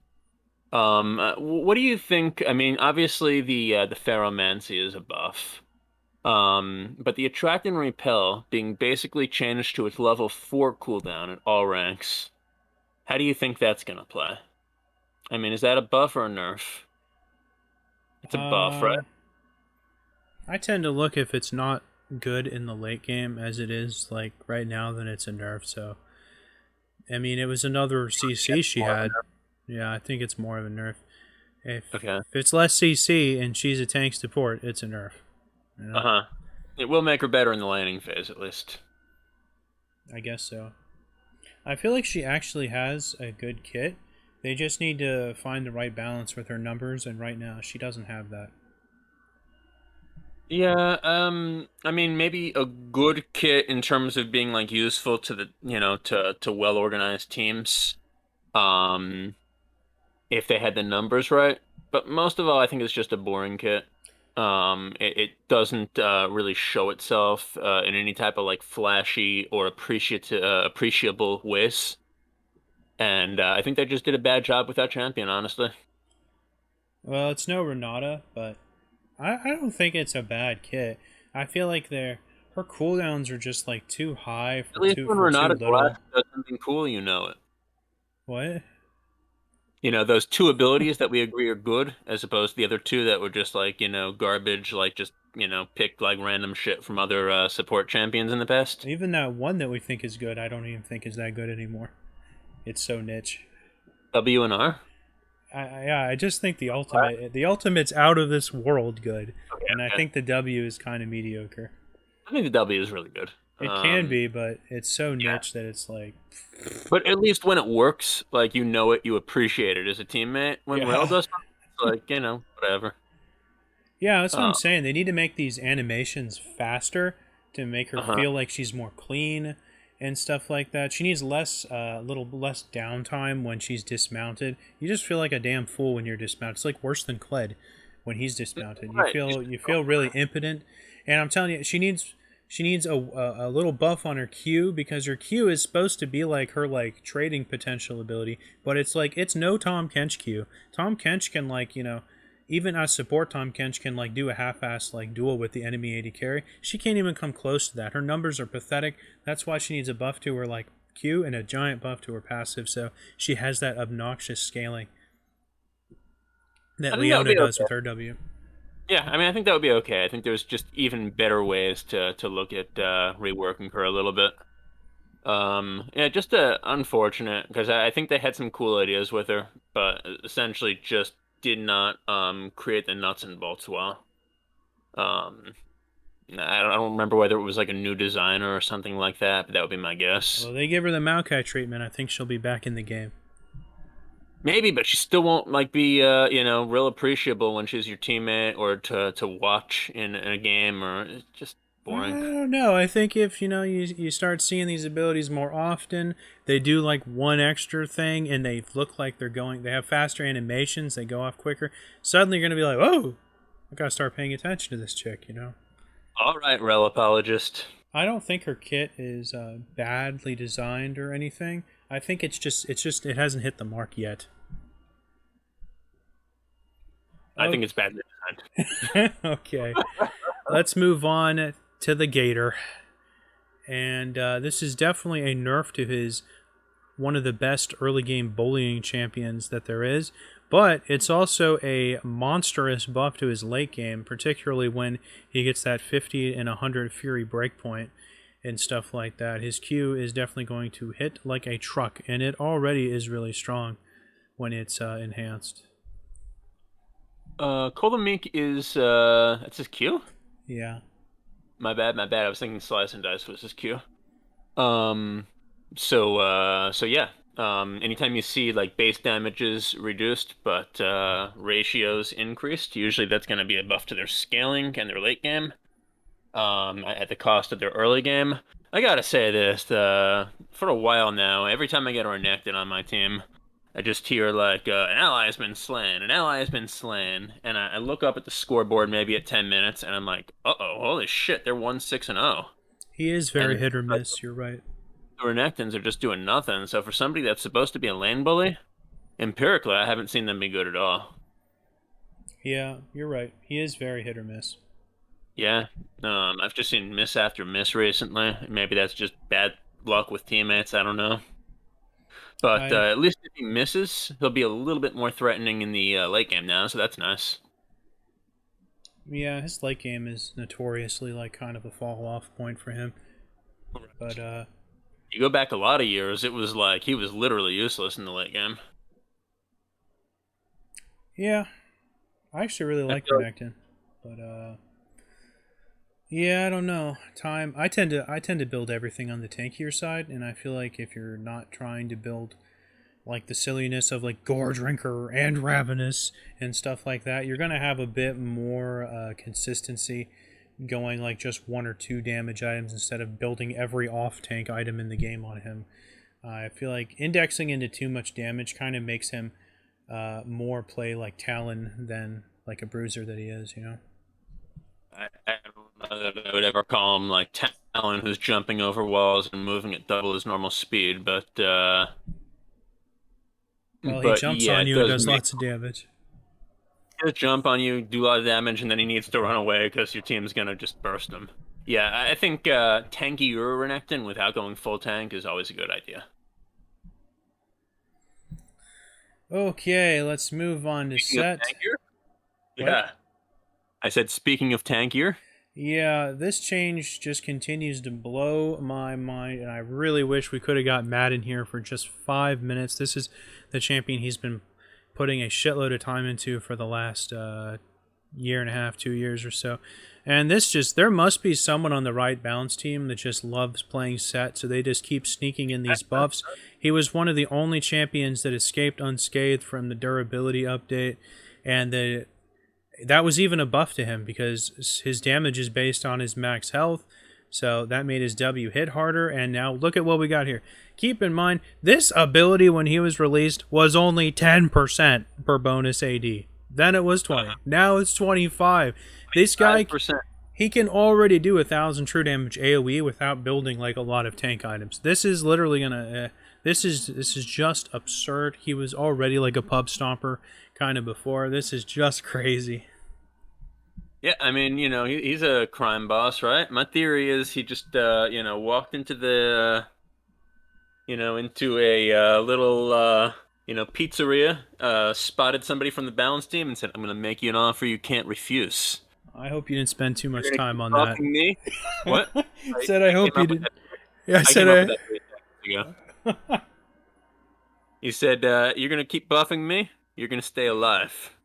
What do you think? I mean, obviously the Ferromancy is a buff. But the Attract and Repel being basically changed to its level 4 cooldown at all ranks. How do you think that's gonna play? I mean, is that a buff or a nerf? It's a buff, right? Uh, I tend to look if it's not good in the late game as it is like right now, then it's a nerf. So I mean, it was another CC she More of a had. nerf. Yeah, I think it's more of a nerf. Okay. If it's less CC and she's a tank support, it's a nerf. You know, Uh-huh. It will make her better in the laning phase, at least. I guess so. I feel like she actually has a good kit. They just need to find the right balance with her numbers, and right now she doesn't have that. Yeah, I mean, maybe a good kit in terms of being like useful to to well-organized teams. Um, if they had the numbers right. But most of all, I think it's just a boring kit. It doesn't really show itself in any type of like flashy or appreciable ways. And I think they just did a bad job with that champion, honestly. Well, it's no Renata, but I don't think it's a bad kit. I feel like her cooldowns are just like too high At least when for too Renata Glass little. does something cool, you know it. What? You know, those two abilities that we agree are good, as opposed to the other two that were just like, garbage, like just, picked like random shit from other support champions in the past. Even that one that we think is good, I don't even think is that good anymore. It's so niche. W and R? I just think What? the ultimate's out of this world good, Okay, and I okay. think the W is kind of mediocre. I think the W is really good. It can Um, be, but it's so yeah. niche that it's like, But at least when it works, like you know it, you appreciate it as a teammate. When Rel yeah, does something, it's like, whatever. yeah. That's what I'm Uh, saying. They need to make these animations faster to make her uh-huh. feel like she's more clean and stuff like that. She needs little less downtime when she's dismounted. You just feel like a damn fool when you're dismounted. It's like worse than Kled when he's dismounted. Right. You feel really impotent, and I'm telling you, she needs a little buff on her Q, because her Q is supposed to be like her like trading potential ability, but it's like it's no Tom Kench Q. Tom Kench can like even as support, Tom Kench can like do a half-ass like duel with the enemy AD carry. She can't even come close to that. Her numbers are pathetic. That's why she needs a buff to her like Q and a giant buff to her passive, so she has that obnoxious scaling that I think that would Leona be does okay. with her W. Yeah, I mean, I think that would be okay. I think there's just even better ways to look at reworking her a little bit. Yeah, just unfortunate because I think they had some cool ideas with her, but essentially just did not create the nuts and bolts well. Um, I don't remember whether it was like a new designer or something like that, but that would be my guess. Well, they give her the Maokai treatment. I think she'll be back in the game. Maybe, but she still won't like be real appreciable when she's your teammate or to watch in a game or it's just I boring. don't know. I think if you start seeing these abilities more often, they do like one extra thing, and they look like they have faster animations, they go off quicker. Suddenly, you're gonna be like, "Whoa, I gotta start paying attention to this chick." All right, rel apologist. I don't think her kit is badly designed or anything. I think it hasn't hit the mark yet. I think it's badly Okay, let's move on to the Gator, and this is definitely a nerf to his one of the best early game bullying champions that there is, but it's also a monstrous buff to his late game, particularly when he gets that 50 and 100 Fury breakpoint and stuff like that. His Q is definitely going to hit like a truck, and it already is really strong when it's enhanced. Kolomink is that's his Q? Yeah. My bad. I was thinking Slice and Dice was his Q. Um so yeah. Anytime you see like base damages reduced but ratios increased, usually that's gonna be a buff to their scaling and their late game. At the cost of their early game. I gotta say this, for a while now, every time I get Renekton on my team, I just hear like an ally has been slain, an ally has been slain, and I look up at the scoreboard maybe at 10 minutes, and I'm like, uh-oh, holy shit, they're 1-6-0, He is and very hit or like, miss. You're right. the Renekton's are just doing nothing. So for somebody that's supposed to be a lane bully, empirically, I haven't seen them be good at all. Yeah, you're right. He is very hit or miss. Yeah, I've just seen miss after miss recently. Maybe that's just bad luck with teammates. I don't know. But I at least if he misses, he'll be a little bit more threatening in the late game now, so that's nice. Yeah, his late game is notoriously like kind of a fall off point for him. But You go back a lot of years, it was like he was literally useless in the late game. yeah, I actually really I like feel Renekton. But yeah, I don't know. I tend to build everything on the tankier side, and I feel like if you're not trying to build like the silliness of like Gore Drinker and Ravenous and stuff like that, you're gonna have a bit more consistency going like just one or two damage items instead of building every off tank item in the game on him. I feel like indexing into too much damage kind of makes him more play like Talon than like a bruiser that he is, you know? I don't know that I would ever call him like Talon who's jumping over walls and moving at double his normal speed, Well, he but jumps yeah, on it you and does does make lots of damage. him jump on you, do a lot of damage, and then he needs to run away because your team's gonna just burst him. Yeah, I think tanky Uro Renekton without going full tank is always a good idea. Okay, let's move on to Speaking of set. tankier, What? yeah, I said speaking of tankier. Yeah, this change just continues to blow my mind, and I really wish we could have got Matt in here for just 5 minutes. This is the champion he's been putting a shitload of time into for the last year and a half, 2 years or so. And this just, there must be someone on the right balance team that just loves playing set, so they just keep sneaking in these buffs. He was one of the only champions that escaped unscathed from the durability update, and that was even a buff to him because his damage is based on his max health. So that made his W hit harder. And now look at what we got here. Keep in mind, this ability when he was released was only 10% per bonus AD. Then it was 20. Now it's 25. This guy, 5%. he can already do 1,000 true damage AoE without building like a lot of tank items. This is literally gonna. This is just absurd. He was already like a pub stomper kind of before. This is just crazy. Yeah, I mean, he's a crime boss, right? My theory is he just, walked into into a little, pizzeria, spotted somebody from the balance team and said, "I'm going to make you an offer you can't refuse. I hope you didn't spend too You're much going to time keep on that. buffing me." What? Said I hope came you up with did. that. Yeah, I I said came up with I. that 3 seconds ago. He said, "You're going to keep buffing me. You're going to stay alive."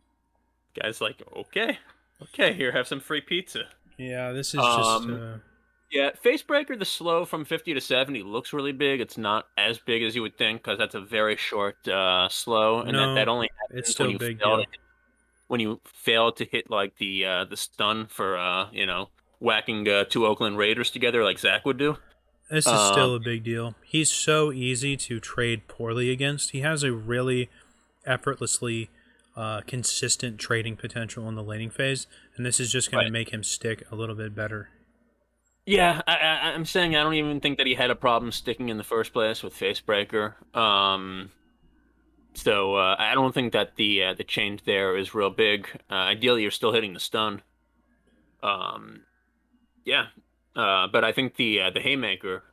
Guy's like, "Okay, okay, here, have some free pizza." Yeah, this is just. Um, Yeah, Facebreaker, the slow from 50 to 70 looks really big. It's not as big as you would think because that's a very short slow, and that No, only it's happens still a big deal. when you fail to hit like the stun for whacking two Oakland Raiders together like Zach would do. This is Um, still a big deal. He's so easy to trade poorly against. He has a really effortlessly consistent trading potential in the laning phase, and this is just going to right. make him stick a little bit better. Yeah, I'm saying I don't even think that he had a problem sticking in the first place with Facebreaker. So I don't think that the change there is real big. Ideally, you're still hitting the stun. Um, yeah, but I think the Haymaker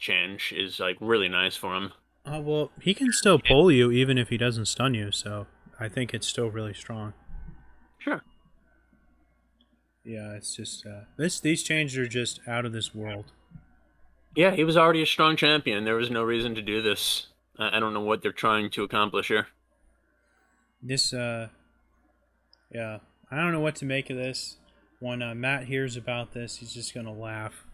change is like really nice for him. Well, he can still pull you even if he doesn't stun you, so I think it's still really strong. Sure. Yeah, it's just these changes are just out of this world. Yeah, he was already a strong champion. There was no reason to do this. I don't know what they're trying to accomplish here. This yeah, I don't know what to make of this. When Matt hears about this, he's just gonna laugh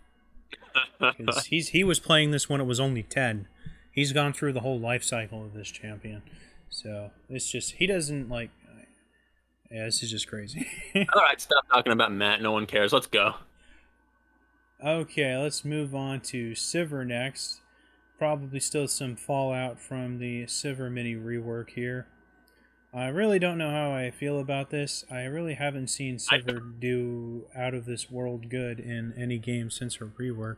because he was playing this when it was only 10. He's gone through the whole life cycle of this champion, so it's just he doesn't like. Yeah, this is just crazy. All right, stop talking about Matt. No one cares. Let's go. Okay, let's move on to Sivir next. Probably still some fallout from the Sivir Mini rework here. I really don't know how I feel about this. I really haven't seen Sivir do out of this world good in any game since her rework.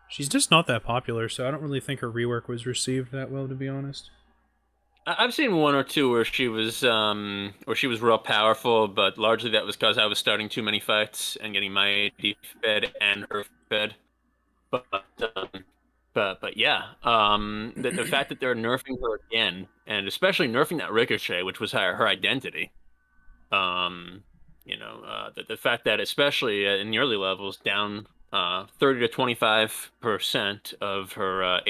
She's just not that popular, so I don't really think her rework was received that well, to be honest. I've seen one or two where she was real powerful, but largely that was because I was starting too many fights and getting my AD fed and her fed. But um, but yeah, the fact that they're nerfing her again, and especially nerfing that Ricochet, which was her identity. Um, the fact that especially in the early levels, down 30 to 25% of her AD.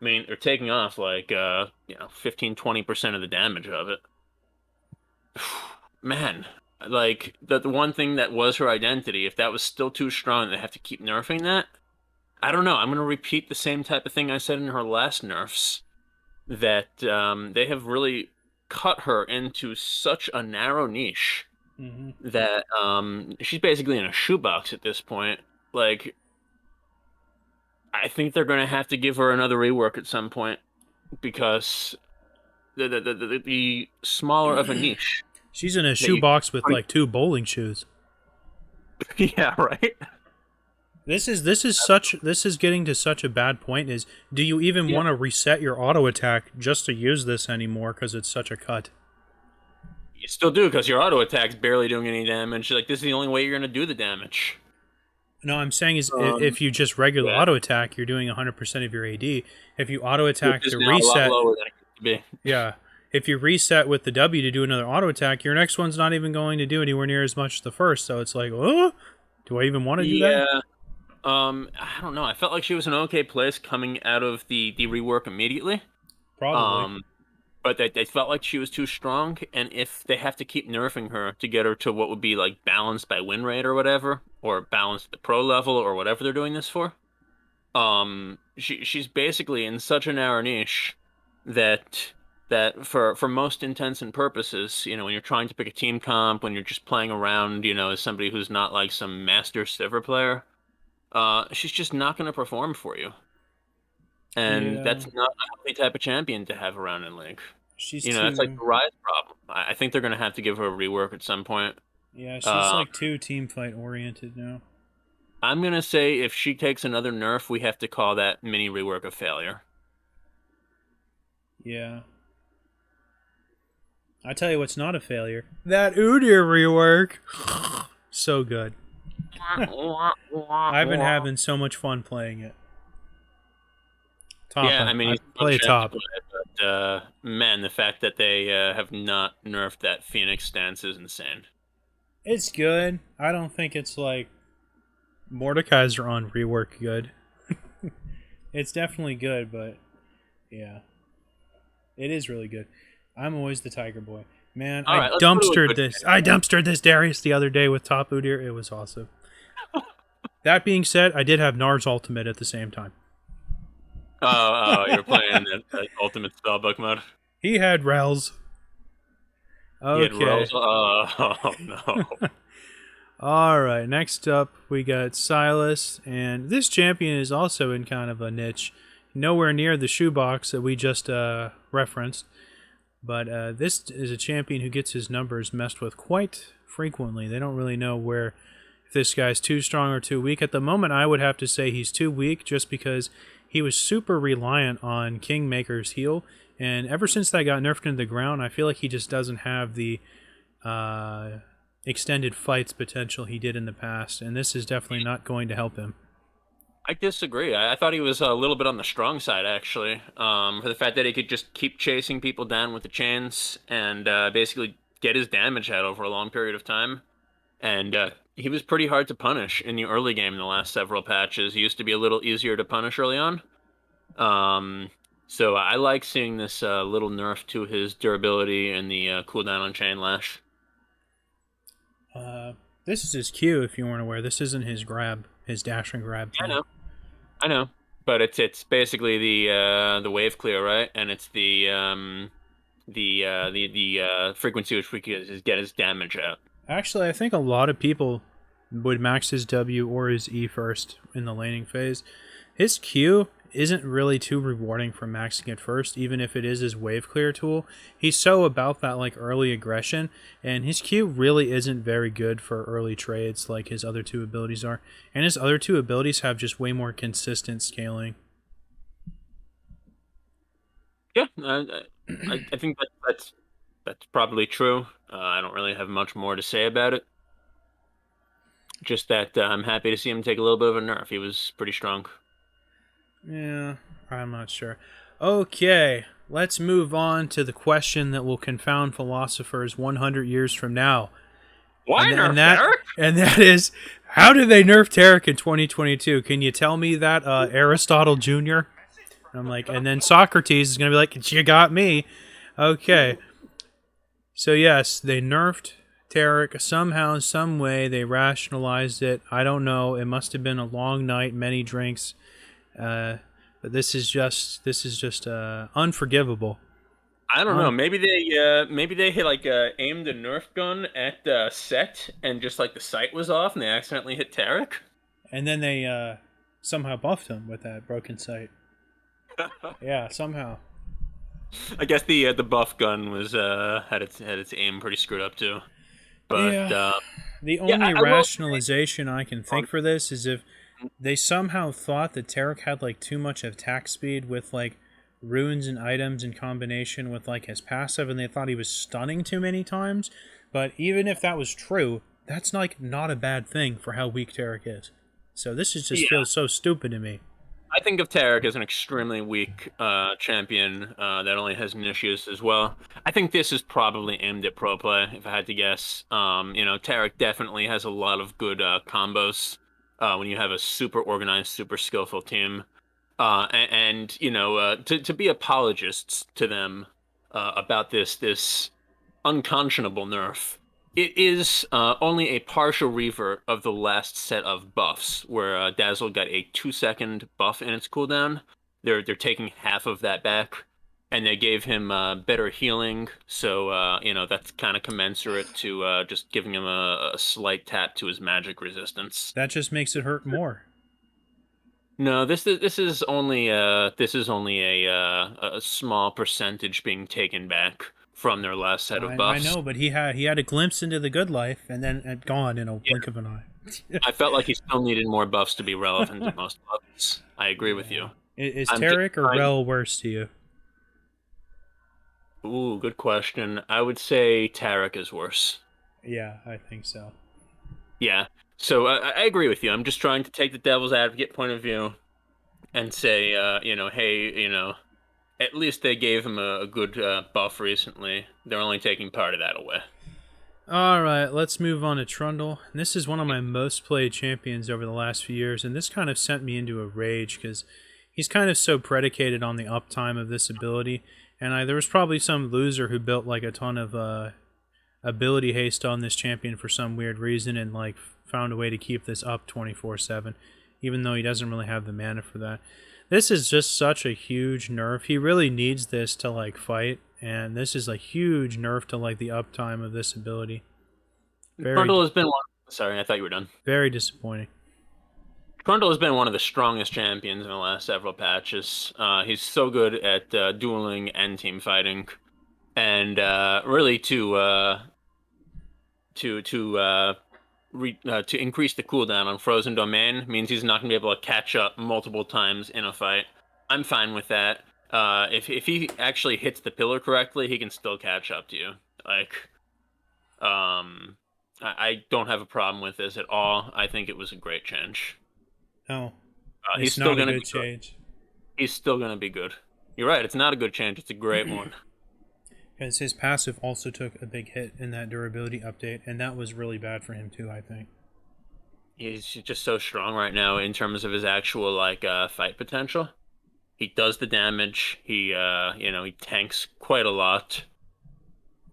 I mean, they're taking off like 15-20% of the damage of it. Man, like the one thing that was her identity, if that was still too strong, they have to keep nerfing that. I don't know. I'm gonna repeat the same type of thing I said in her last nerfs, that they have really cut her into such a narrow niche Mm-hmm. that she's basically in a shoebox at this point. Like, I think they're gonna have to give her another rework at some point because the smaller of a niche She's in a that you shoebox with like 2 bowling shoes. yeah, right. This is getting to such a bad point. Is do you even Yeah. want to reset your auto attack just to use this anymore because it's such a cut? You still do because your auto attack's barely doing any damage. Like, this is the only way you're gonna do the damage. No, I'm saying is Um, if you just regular yeah, auto attack, you're doing 100% of your AD. If you auto which attack is to now a lot reset, lower than it used to be. yeah. If you reset with the W to do another auto attack, your next one's not even going to do anywhere near as much as the first. So it's like, oh, do I even want to do that? Yeah. I don't know. I felt like she was in an okay place coming out of the rework immediately. Probably. Um, but they felt like she was too strong, and if they have to keep nerfing her to get her to what would be like balanced by win rate or whatever, or balanced at the pro level or whatever they're doing this for, she's basically in such a narrow niche that for most intents and purposes, when you're trying to pick a team comp, when you're just playing around, as somebody who's not like some master Sivir player, she's just not going to perform for you. And Yeah, that's not a healthy type of champion to have around in League. she's That's like too. the Rise problem. I think they're going to have to give her a rework at some point. Yeah, she's Uh, like too team fight oriented now. I'm going to say if she takes another nerf, we have to call that mini rework a failure. Yeah. I tell you what's not a failure. That Udyr rework. So good. I've been having so much fun playing it. Top. Yeah, I mean, I he's a fun play champ to top. play, but man, the fact that they have not nerfed that Phoenix stance is insane. It's good. I don't think it's like Mordekaiser on rework good. It's definitely good, but yeah, it is really good. I'm always the Tiger Boy. Man, All I right, let's go to a dumpstered good this. game. I dumpstered this Darius the other day with top Udyr. It was awesome. That being said, I did have Nars ultimate at the same time. You're playing that ultimate spellbook mode. He had Rels. You had Okay. rolls. Oh no. All right. Next up, we got Silas, and this champion is also in kind of a niche, nowhere near the shoebox that we just referenced. But this is a champion who gets his numbers messed with quite frequently. They don't really know where if this guy's too strong or too weak. At the moment, I would have to say he's too weak just because he was super reliant on Kingmaker's heal. And ever since that got nerfed into the ground, I feel like he just doesn't have the extended fights potential he did in the past. And this is definitely not going to help him. I disagree. I thought he was a little bit on the strong side, actually. For the fact that he could just keep chasing people down with the chains and basically get his damage out over a long period of time. And he was pretty hard to punish in the early game in the last several patches. He used to be a little easier to punish early on. So I like seeing this little nerf to his durability and the cooldown on Chain Lash. This is his Q, if you weren't aware. This isn't his grab, his dash and grab I thing. know, but it's basically the wave clear, right? And it's the frequency which we can get his damage out. Actually, I think a lot of people would max his W or his E first in the laning phase. His Q isn't really too rewarding for maxing at first, even if it is his wave clear tool. He's so about that like early aggression, and his Q really isn't very good for early trades like his other two abilities are. And his other two abilities have just way more consistent scaling. Yeah, I think that's probably true. I don't really have much more to say about it. Just that I'm happy to see him take a little bit of a nerf. He was pretty strong. Yeah, I'm not sure. Okay, let's move on to the question that will confound philosophers 100 years from now. Why and, nerf and that Tarek? and that is, how did they nerf Tarek in 2022? Can you tell me that, Aristotle Jr.? I'm like, and then Socrates is gonna be like, you got me. Okay, so yes, they nerfed Tarek somehow, some way. They rationalized it. I don't know. It must have been a long night, many drinks. But this is just unforgivable. I don't know. Maybe they hit like aimed a Nerf gun at Set and just like the sight was off and they accidentally hit Tarek. And then they somehow buffed him with that broken sight. Yeah, somehow. I guess the buff gun was had its aim pretty screwed up too. But Yeah. The yeah, only I will. rationalization I can think for this is if they somehow thought that Tarek had like too much attack speed with like runes and items in combination with like his passive, and they thought he was stunning too many times. But even if that was true, that's like not a bad thing for how weak Tarek is. So this is just Yeah, feels so stupid to me. I think of Tarek as an extremely weak champion that only has Nicias as well. I think this is probably aimed at pro play, if I had to guess. Tarek definitely has a lot of good combos when you have a super organized, super skillful team. To be apologists to them about this unconscionable nerf. It is only a partial revert of the last set of buffs, where Dazzle got a 2-second buff in its cooldown. They're taking half of that back, and they gave him better healing. So that's kind of commensurate to just giving him a slight tap to his magic resistance. That just makes it hurt more. No, this is only a small percentage being taken back from their last set of I buffs. know, but he had a glimpse into the good life, and then it gone in a Yeah. blink of an eye. I felt like he still needed more buffs to be relevant at most levels. I agree with Yeah. you. Is I'm just Tarek or trying. Rel worse to you? Ooh, good question. I would say Tarek is worse. Yeah, I think so. Yeah. So I agree with you. I'm just trying to take the devil's advocate point of view and say, hey, at least they gave him a good buff recently. They're only taking part of that away. Alright, let's move on to Trundle. This is one of my most played champions over the last few years, and this kind of sent me into a rage because he's kind of so predicated on the uptime of this ability. And there was probably some loser who built like a ton of ability haste on this champion for some weird reason and like found a way to keep this up 24/7, even though he doesn't really have the mana for that. This is just such a huge nerf. He really needs this to like fight, and this is a huge nerf to like the uptime of this ability. Trundle Very, has been one. Sorry, I thought you were done. very disappointing. Trundle has been one of the strongest champions in the last several patches. He's so good at dueling and team fighting, and really to increase the cooldown on Frozen Domain means he's not gonna be able to catch up multiple times in a fight. I'm fine with that. If he actually hits the pillar correctly, he can still catch up to you. Like, I don't have a problem with this at all. I think it was a great change. No, He's it's still not a gonna good be good. change He's still gonna be good. You're right. It's not a good change. It's a great one. because his passive also took a big hit in that durability update, and that was really bad for him too, I think. He's just so strong right now in terms of his actual fight potential. He does the damage. He tanks quite a lot.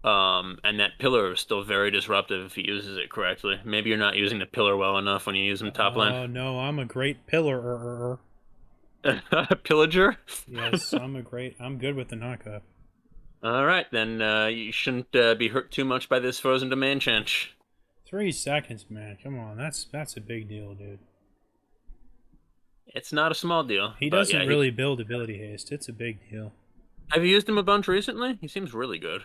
And that pillar is still very disruptive if he uses it correctly. Maybe you're not using the pillar well enough when you use him top lane. Oh no, I'm a great pillar. Pillager? Yes, I'm good with the knockup. All right, then you shouldn't be hurt too much by this Frozen Domain change. 3 seconds, man. Come on, that's a big deal, dude. It's not a small deal, He but doesn't yeah, really build ability haste. It's a big deal. have you used him a bunch recently? He seems really good.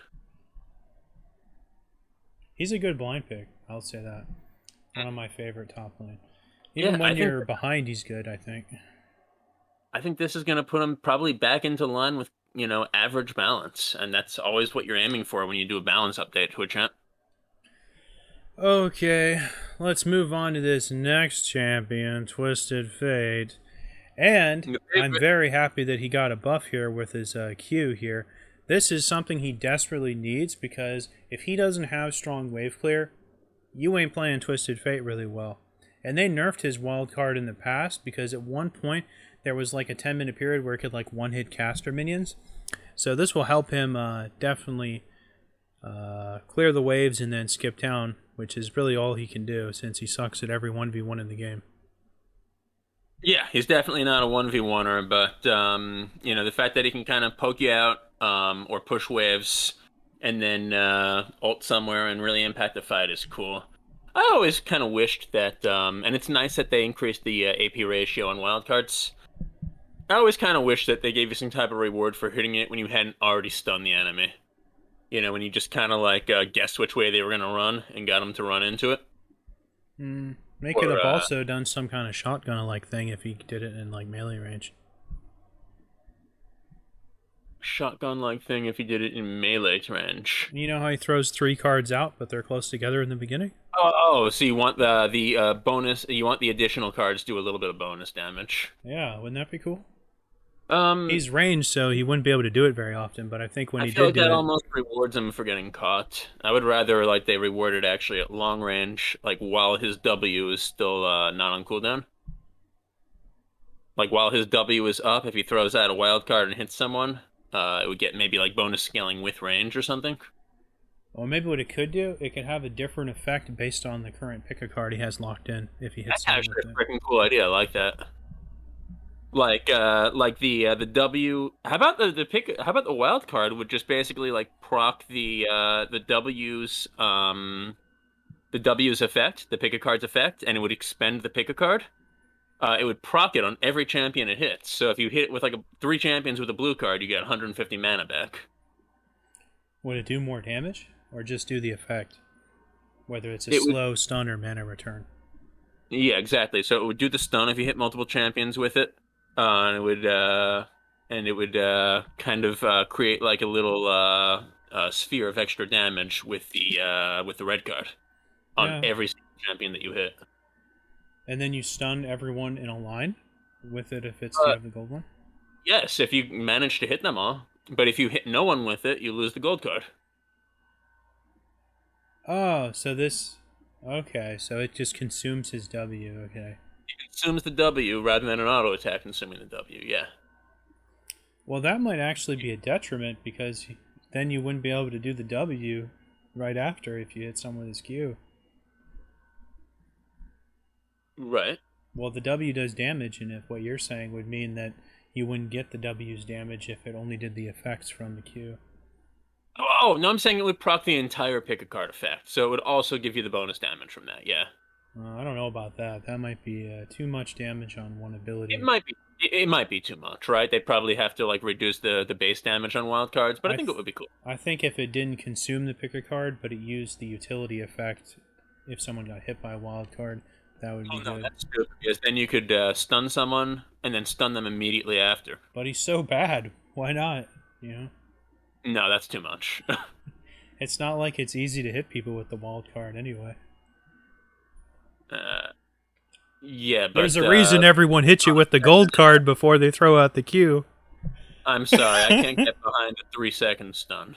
He's a good blind pick. I'll say that. One of my favorite top lane. Yeah, Even when you're behind, he's good, I think. I think this is going to put him probably back into line with, average balance, and that's always what you're aiming for when you do a balance update to a champ. Okay, let's move on to this next champion, Twisted Fate. And Your I'm favorite? very happy that he got a buff here with his Q here. This is something he desperately needs because if he doesn't have strong wave clear, you ain't playing Twisted Fate really well. And they nerfed his wild card in the past because at one point there was like a 10-minute period where it could like one-hit caster minions. So this will help him definitely clear the waves and then skip town, which is really all he can do since he sucks at every 1v1 in the game. Yeah, he's definitely not a 1v1er, but the fact that he can kind of poke you out or push waves and then ult somewhere and really impact the fight is cool. I always kind of wished that, and it's nice that they increased the AP ratio on wildcards. I always kind of wish that they gave you some type of reward for hitting it when you hadn't already stunned the enemy. When you just kind of like guessed which way they were going to run and got them to run into it. They Or could have also done some kind of shotgun-like thing if he did it in like melee range. shotgun-like thing if he did it in melee range. You know how he throws 3 cards out, but they're close together in the beginning? So you want the bonus? You want the additional cards to do a little bit of bonus damage. Yeah, wouldn't that be cool? Um, He's ranged, so he wouldn't be able to do it very often, but I think when I he feel did like do that it... almost rewards him for getting caught. I would rather like they rewarded actually at long range, like while his W is still not on cooldown. Like while his W is up, if he throws out a wild card and hits someone, it would get maybe like bonus scaling with range or something. Or maybe what it could do, it could have a different effect based on the current pick a card he has locked in if he hits That's someone actually with a it. freaking cool idea. I like that. Like the W. How about the pick? How about the wild card would just basically like proc the W's effect, the pick a card's effect, and it would expend the pick a card. It would proc it on every champion it hits. So if you hit it with like 3 champions with a blue card, you get 150 mana back. Would it do more damage? Or just do the effect? Whether it's a It would, slow stun or mana return. yeah, exactly. So it would do the stun if you hit multiple champions with it, and it would kind of create like a little sphere of extra damage with the red card on Yeah. every single champion that you hit. And then you stun everyone in a line with it if it's you Uh, have the gold one? yes, if you manage to hit them all, but if you hit no one with it, you lose the gold card. Oh, so this... Okay, so it just consumes his W, okay. It consumes the W rather than an auto attack consuming the W. Yeah. Well, that might actually be a detriment because then you wouldn't be able to do the W right after if you hit someone with his Q. Right. Well, the W does damage, and if what you're saying would mean that you wouldn't get the W's damage if it only did the effects from the Q. Oh, no, I'm saying it would proc the entire pick a card effect, so it would also give you the bonus damage from that. Yeah. I don't know about that. That might be too much damage on one ability. It might be. It might be too much, right? They'd probably have to like reduce the base damage on wild cards, but I think it would be cool. I think if it didn't consume the pick a card, but it used the utility effect if someone got hit by a wild card, that would be Oh no, good. that's stupid because then you could stun someone and then stun them immediately after. But he's so bad. Why not? You know? No, that's too much. It's not like it's easy to hit people with the wild card anyway. uh, yeah, but There's a reason everyone hits you with the gold card before they throw out the Q. I'm sorry, I can't get behind a 3 second stun.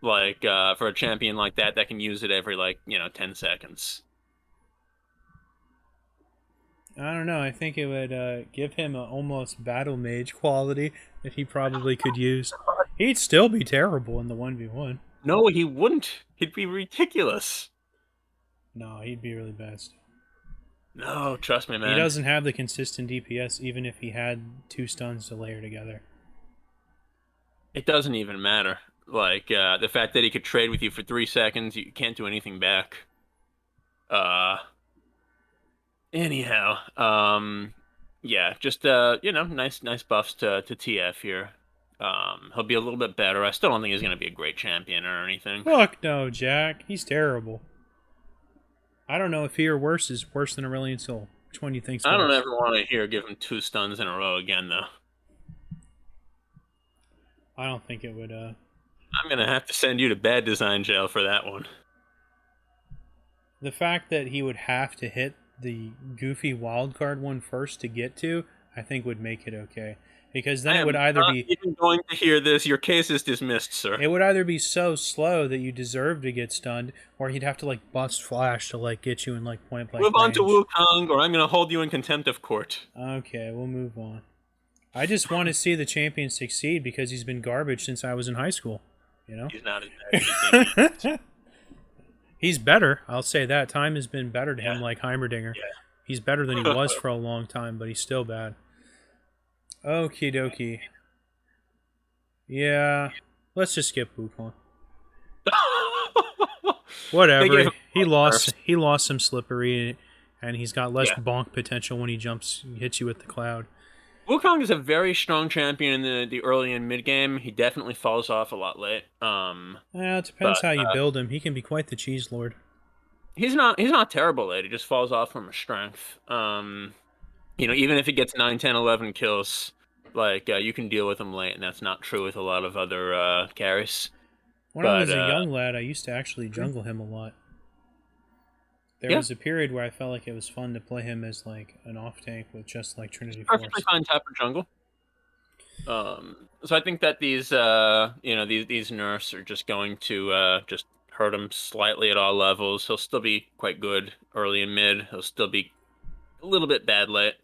Like for a champion like that can use it every 10 seconds. I don't know. I think it would give him an almost battle mage quality that he probably could use. He'd still be terrible in the 1v1. No, he wouldn't. He'd be ridiculous. No, he'd be really best. No, trust me, man. He doesn't have the consistent DPS even if he had 2 stuns to layer together. It doesn't even matter. Like the fact that he could trade with you for 3 seconds, you can't do anything back. Anyhow, Yeah, just nice buffs to TF here. He'll be a little bit better. I still don't think he's going to be a great champion or anything. Fuck no, Jack. He's terrible. I don't know if he or worse is worse than Aurelion Sol. Which one do you think's I don't worse? ever want to hear give him 2 stuns in a row again, though. I don't think it would, I'm gonna have to send you to bad design jail for that one. The fact that he would have to hit the goofy wildcard one first to get to, I think would make it okay. Because then I it am would either not be even going to hear this. Your case is dismissed, sir. it would either be so slow that you deserve to get stunned, or he'd have to like bust flash to like get you in like point blank Move on to range. Wukong, or I'm gonna hold you in contempt of court. Okay, we'll move on. I just want to see the champion succeed because he's been garbage since I was in high school. You know? He's not as bad as you think. He's better. I'll say that. Time has been better to him, Yeah. like Heimerdinger. Yeah. He's better than he was for a long time, but he's still bad. Okie dokie. Yeah. Let's just skip Wukong. They Whatever. gave him He lost. nerfs. He lost some slippery, and he's got less Yeah. bonk potential when he jumps, hits you with the cloud. Wukong is a very strong champion in the early and mid game. He definitely falls off a lot late. It depends But how you build him. He can be quite the cheese lord. he's not terrible late. He just falls off from his strength. Even if he gets 9, 10, 11 kills, like you can deal with him late, and that's not true with a lot of other carries. When I But was a young lad, I used to actually jungle him a lot. There Yeah. was a period where I felt like it was fun to play him as like an off tank with just like Trinity perfectly Force. fine type of jungle. So I think that these nerfs are just going to just hurt him slightly at all levels. He'll still be quite good early and mid. He'll still be a little bit bad late.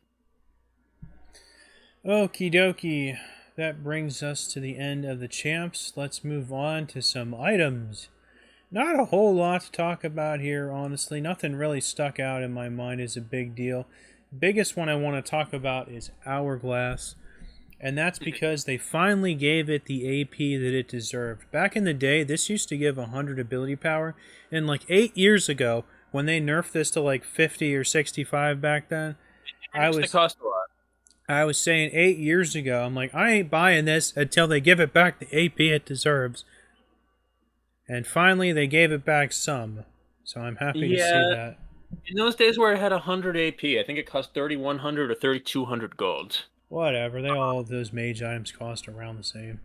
Okie dokie. That brings us to the end of the champs. Let's move on to some items. Not a whole lot to talk about here, honestly. Nothing really stuck out in my mind as a big deal. Biggest one I want to talk about is Hourglass. And that's because they finally gave it the AP that it deserved. Back in the day, this used to give 100 ability power. And like 8 years ago, when they nerfed this to like 50 or 65 back then, It used to cost a lot. I was saying 8 years ago, I'm like, I ain't buying this until they give it back the AP it deserves. And finally, they gave it back some. So I'm happy to see that. In those days where it had 100 AP, I think it cost 3,100 or 3,200 gold. Whatever, all of those mage items cost around the same.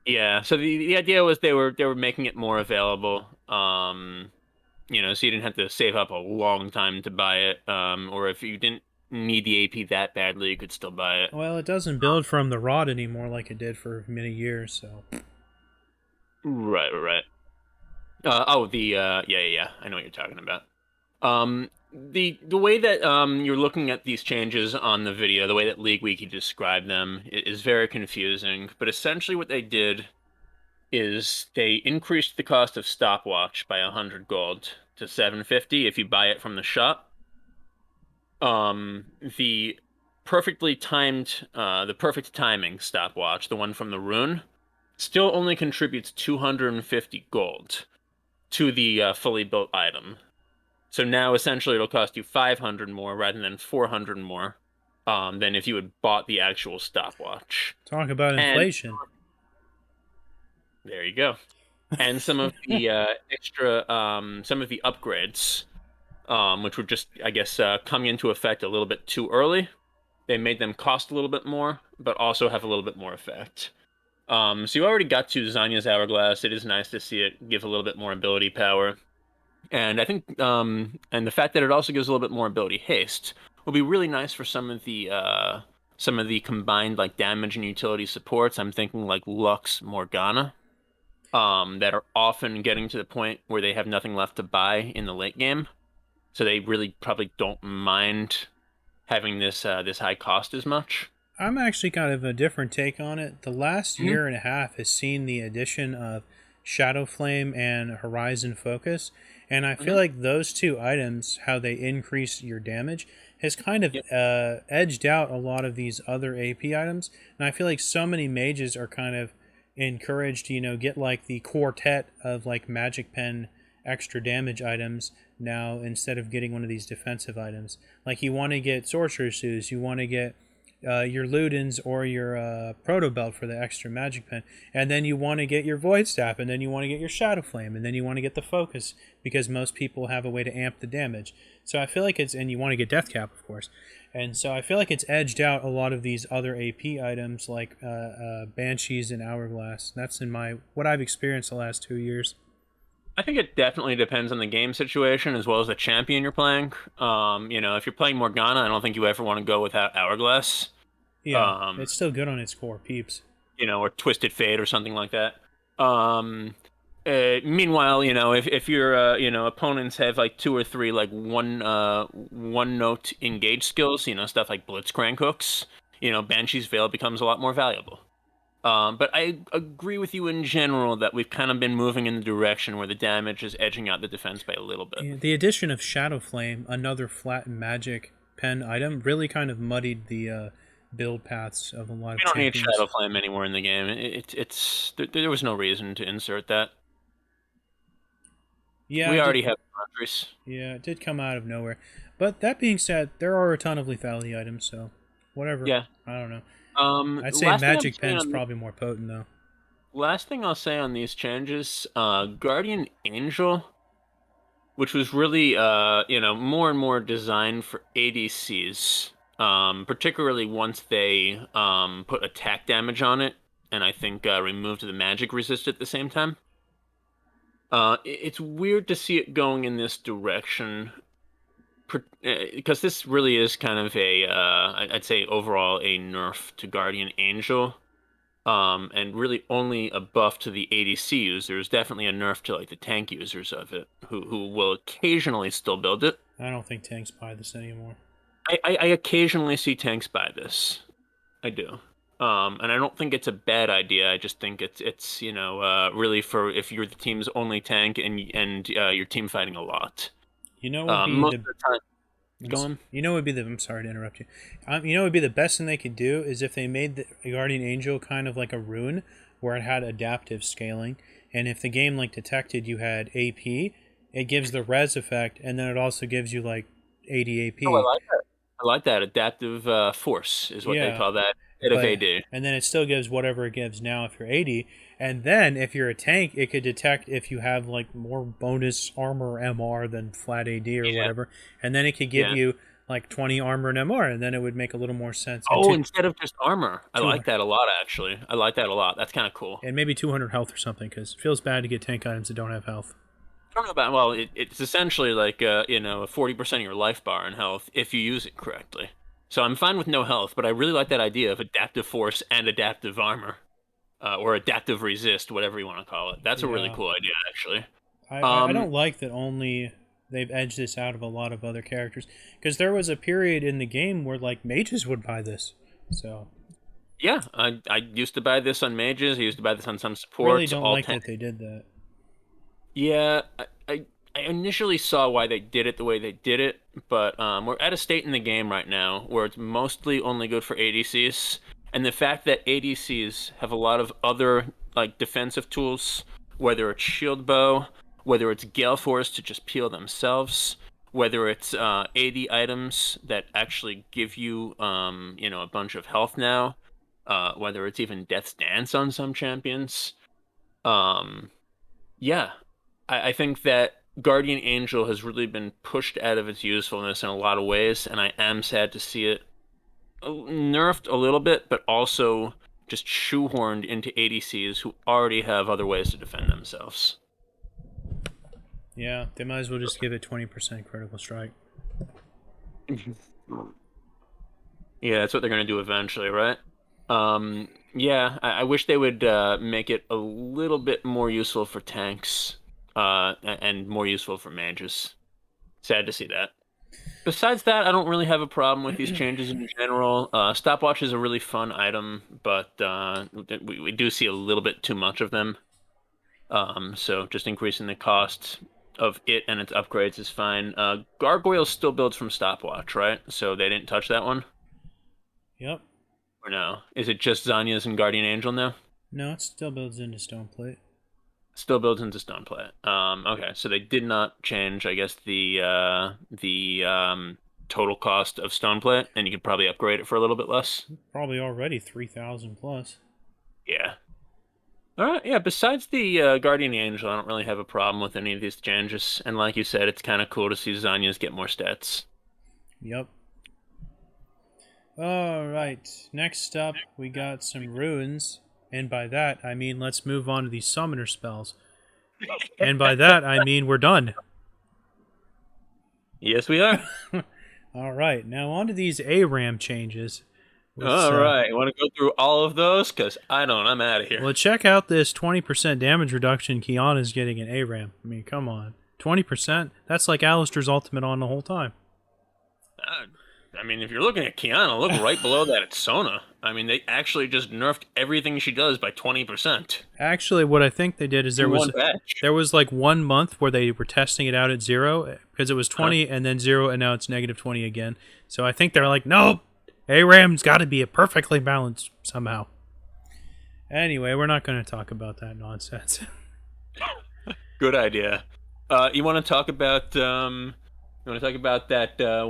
Yeah, so the idea was they were making it more available. So you didn't have to save up a long time to buy it. Or if you didn't need the AP that badly, you could still buy it. Well, it doesn't build from the rod anymore like it did for many years, so. Right. Yeah. I know what you're talking about. The way that you're looking at these changes on the video, the way that League Wiki described them is very confusing. But essentially, what they did is they increased the cost of stopwatch by 100 gold to 750 if you buy it from the shop. The perfect timing stopwatch, the one from the rune, still only contributes 250 gold to the fully built item. So now essentially it'll cost you 500 more rather than 400 more than if you had bought the actual stopwatch. Talk about inflation. There you go. And some of the some of the upgrades, which were just, I guess, coming into effect a little bit too early. They made them cost a little bit more, but also have a little bit more effect. So you already got to Zanya's Hourglass. It is nice to see it give a little bit more ability power. And I think, and the fact that it also gives a little bit more ability haste will be really nice for some of the combined like damage and utility supports. I'm thinking like Lux, Morgana, that are often getting to the point where they have nothing left to buy in the late game, so they really probably don't mind having this high cost as much. I'm actually kind of a different take on it. The last year and a half has seen the addition of Shadow Flame and Horizon Focus, and I feel like those two items, how they increase your damage, has kind of edged out a lot of these other AP items. And I feel like so many mages are kind of encouraged to, get like the quartet of like Magic Pen extra damage items now instead of getting one of these defensive items. Like you want to get sorcerer shoes, you want to get your Ludens or your proto belt for the extra magic pen, and then you want to get your void staff, and then you want to get your shadow flame, and then you want to get the focus because most people have a way to amp the damage. So I feel like and you want to get death cap, of course, and so I feel like it's edged out a lot of these other AP items like banshees and hourglass. That's in what I've experienced the last 2 years. I think it definitely depends on the game situation as well as the champion you're playing. If you're playing Morgana, I don't think you ever want to go without Hourglass. Yeah, it's still good on its core, peeps. Or Twisted Fate or something like that. Meanwhile, if your opponents have like two or three like one note engage skills, stuff like Blitzcrank hooks, Banshee's Veil becomes a lot more valuable. But I agree with you in general that we've kind of been moving in the direction where the damage is edging out the defense by a little bit. Yeah, the addition of Shadow Flame, another flat magic pen item, really kind of muddied the build paths of a lot of We don't champions. need Shadow Flame anymore in the game. There was no reason to insert that. Yeah, we already have boundaries. Yeah, it did come out of nowhere. But that being said, there are a ton of lethality items, so whatever. Yeah. I don't know. I'd say Last thing Magic Pen's probably more potent, though. Last thing I'll say on these changes, Guardian Angel, which was really, more and more designed for ADCs, particularly once they put attack damage on it, and I think removed the magic resist at the same time. It's weird to see it going in this direction, because this really is kind of I'd say overall a nerf to Guardian Angel, and really only a buff to the ADC users. Definitely a nerf to like the tank users of it, who will occasionally still build it. I don't think tanks buy this anymore. I occasionally see tanks buy this. I do. And I don't think it's a bad idea. I just think it's really for if you're the team's only tank and your team fighting a lot. You know what most of the time. I'm sorry to interrupt you. You know what would be the best thing they could do is if they made the Guardian Angel kind of like a rune where it had adaptive scaling, and if the game like detected you had AP, it gives the res effect, and then it also gives you like 80 AP. Oh, I like that. I like that. Adaptive force is what they call that. Of AD. And then it still gives whatever it gives now if you're 80. And then if you're a tank, it could detect if you have like more bonus armor MR than flat AD or whatever. And then it could give you like 20 armor and MR, and then it would make a little more sense. Oh, instead of just armor. I like that a lot, actually. I like that a lot. That's kind of cool. And maybe 200 health or something, because it feels bad to get tank items that don't have health. I don't know about, well, it's essentially like, a 40% of your life bar in health if you use it correctly. So I'm fine with no health, but I really like that idea of adaptive force and adaptive armor, or adaptive resist, whatever you want to call it. That's a really cool idea, actually. I don't like that only they've edged this out of a lot of other characters, because there was a period in the game where like mages would buy this. So yeah, I used to buy this on mages. I used to buy this on some supports. I really don't like that they did that. Yeah, I initially saw why they did it the way they did it, but we're at a state in the game right now where it's mostly only good for ADCs, and the fact that ADCs have a lot of other like defensive tools, whether it's shield bow, whether it's Gale Force to just peel themselves, whether it's AD items that actually give you a bunch of health now, whether it's even Death's Dance on some champions. Yeah, I think that Guardian Angel has really been pushed out of its usefulness in a lot of ways, and I am sad to see it nerfed a little bit, but also just shoehorned into ADCs who already have other ways to defend themselves. Yeah, they might as well just give it 20% critical strike. Yeah, that's what they're going to do eventually, right? Yeah, I wish they would make it a little bit more useful for tanks. And more useful for mages. Sad to see that. Besides that, I don't really have a problem with these changes in general. Stopwatch is a really fun item, but we do see a little bit too much of them. So just increasing the cost of it and its upgrades is fine. Gargoyle still builds from Stopwatch, right? So they didn't touch that one? Yep. Or no? Is it just Zanya's and Guardian Angel now? No, it still builds into Stoneplate. Still builds into stone plate. Okay, so they did not change, I guess, the total cost of stone plate, and you could probably upgrade it for a little bit less. Probably already 3,000 plus. Yeah. All right. Yeah. Besides the Guardian Angel, I don't really have a problem with any of these changes. And like you said, it's kind of cool to see Zanya's get more stats. Yep. Alright, next up we got some ruins. And by that, I mean let's move on to these summoner spells. And by that, I mean we're done. Yes, we are. Alright, now on to these ARAM changes. All right. You want to go through all of those? Because I don't. I'm out of here. Well, check out this 20% damage reduction Kiana's getting in ARAM. I mean, come on. 20%? That's like Alistair's ultimate on the whole time. I mean, if you're looking at Kiana, look right below that at Sona. I mean, they actually just nerfed everything she does by 20%. Actually, what I think they did is there Batch. was like 1 month where they were testing it out at 0 because it was 20 and then 0 and now it's negative 20 again. So I think they're like, nope, ARAM's got to be a perfectly balanced somehow. Anyway, we're not going to talk about that nonsense. Good idea. You want to talk about that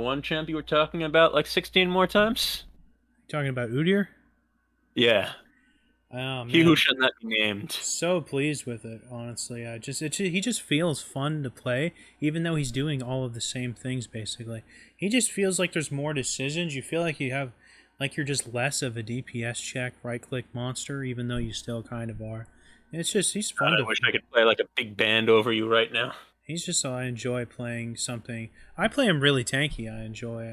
one champ you were talking about like 16 more times? Talking about Udyr? Yeah. Oh, man. He who should not be named. So pleased with it, honestly. He just feels fun to play, even though he's doing all of the same things basically. He just feels like there's more decisions. You feel like you're just less of a DPS check, right click monster, even though you still kind of are. He's fun. I wish I could play like a big band over you right now. I enjoy playing something. I play him really tanky. I enjoy.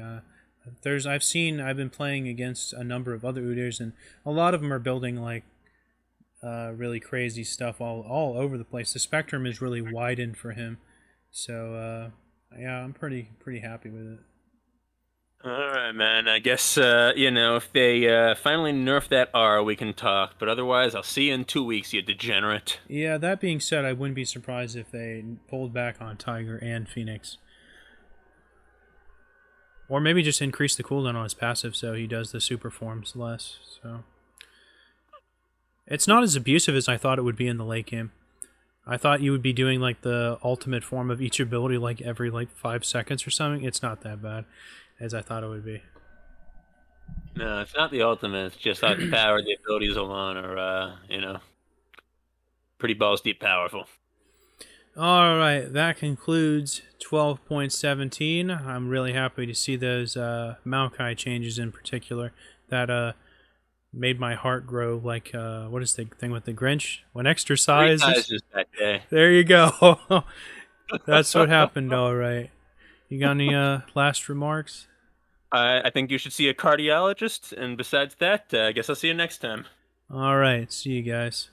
I've been playing against a number of other Udyrs, and a lot of them are building like really crazy stuff all over the place. The spectrum is really widened for him, so yeah, I'm pretty happy with it. All right, man. I guess if they finally nerf that R, we can talk. But otherwise, I'll see you in 2 weeks, you degenerate. Yeah, that being said, I wouldn't be surprised if they pulled back on Tiger and Phoenix. Or maybe just increase the cooldown on his passive so he does the super forms less. So it's not as abusive as I thought it would be in the late game. I thought you would be doing like the ultimate form of each ability like every 5 seconds or something. It's not that bad as I thought it would be. No, it's not the ultimate. It's just like the power of the abilities alone are, pretty balls deep powerful. Alright, that concludes 12.17. I'm really happy to see those Maokai changes in particular. That made my heart grow like, what is the thing with the Grinch? When extra size is that day. There you go. That's what happened, alright. You got any last remarks? I think you should see a cardiologist, and besides that, I guess I'll see you next time. Alright, see you guys.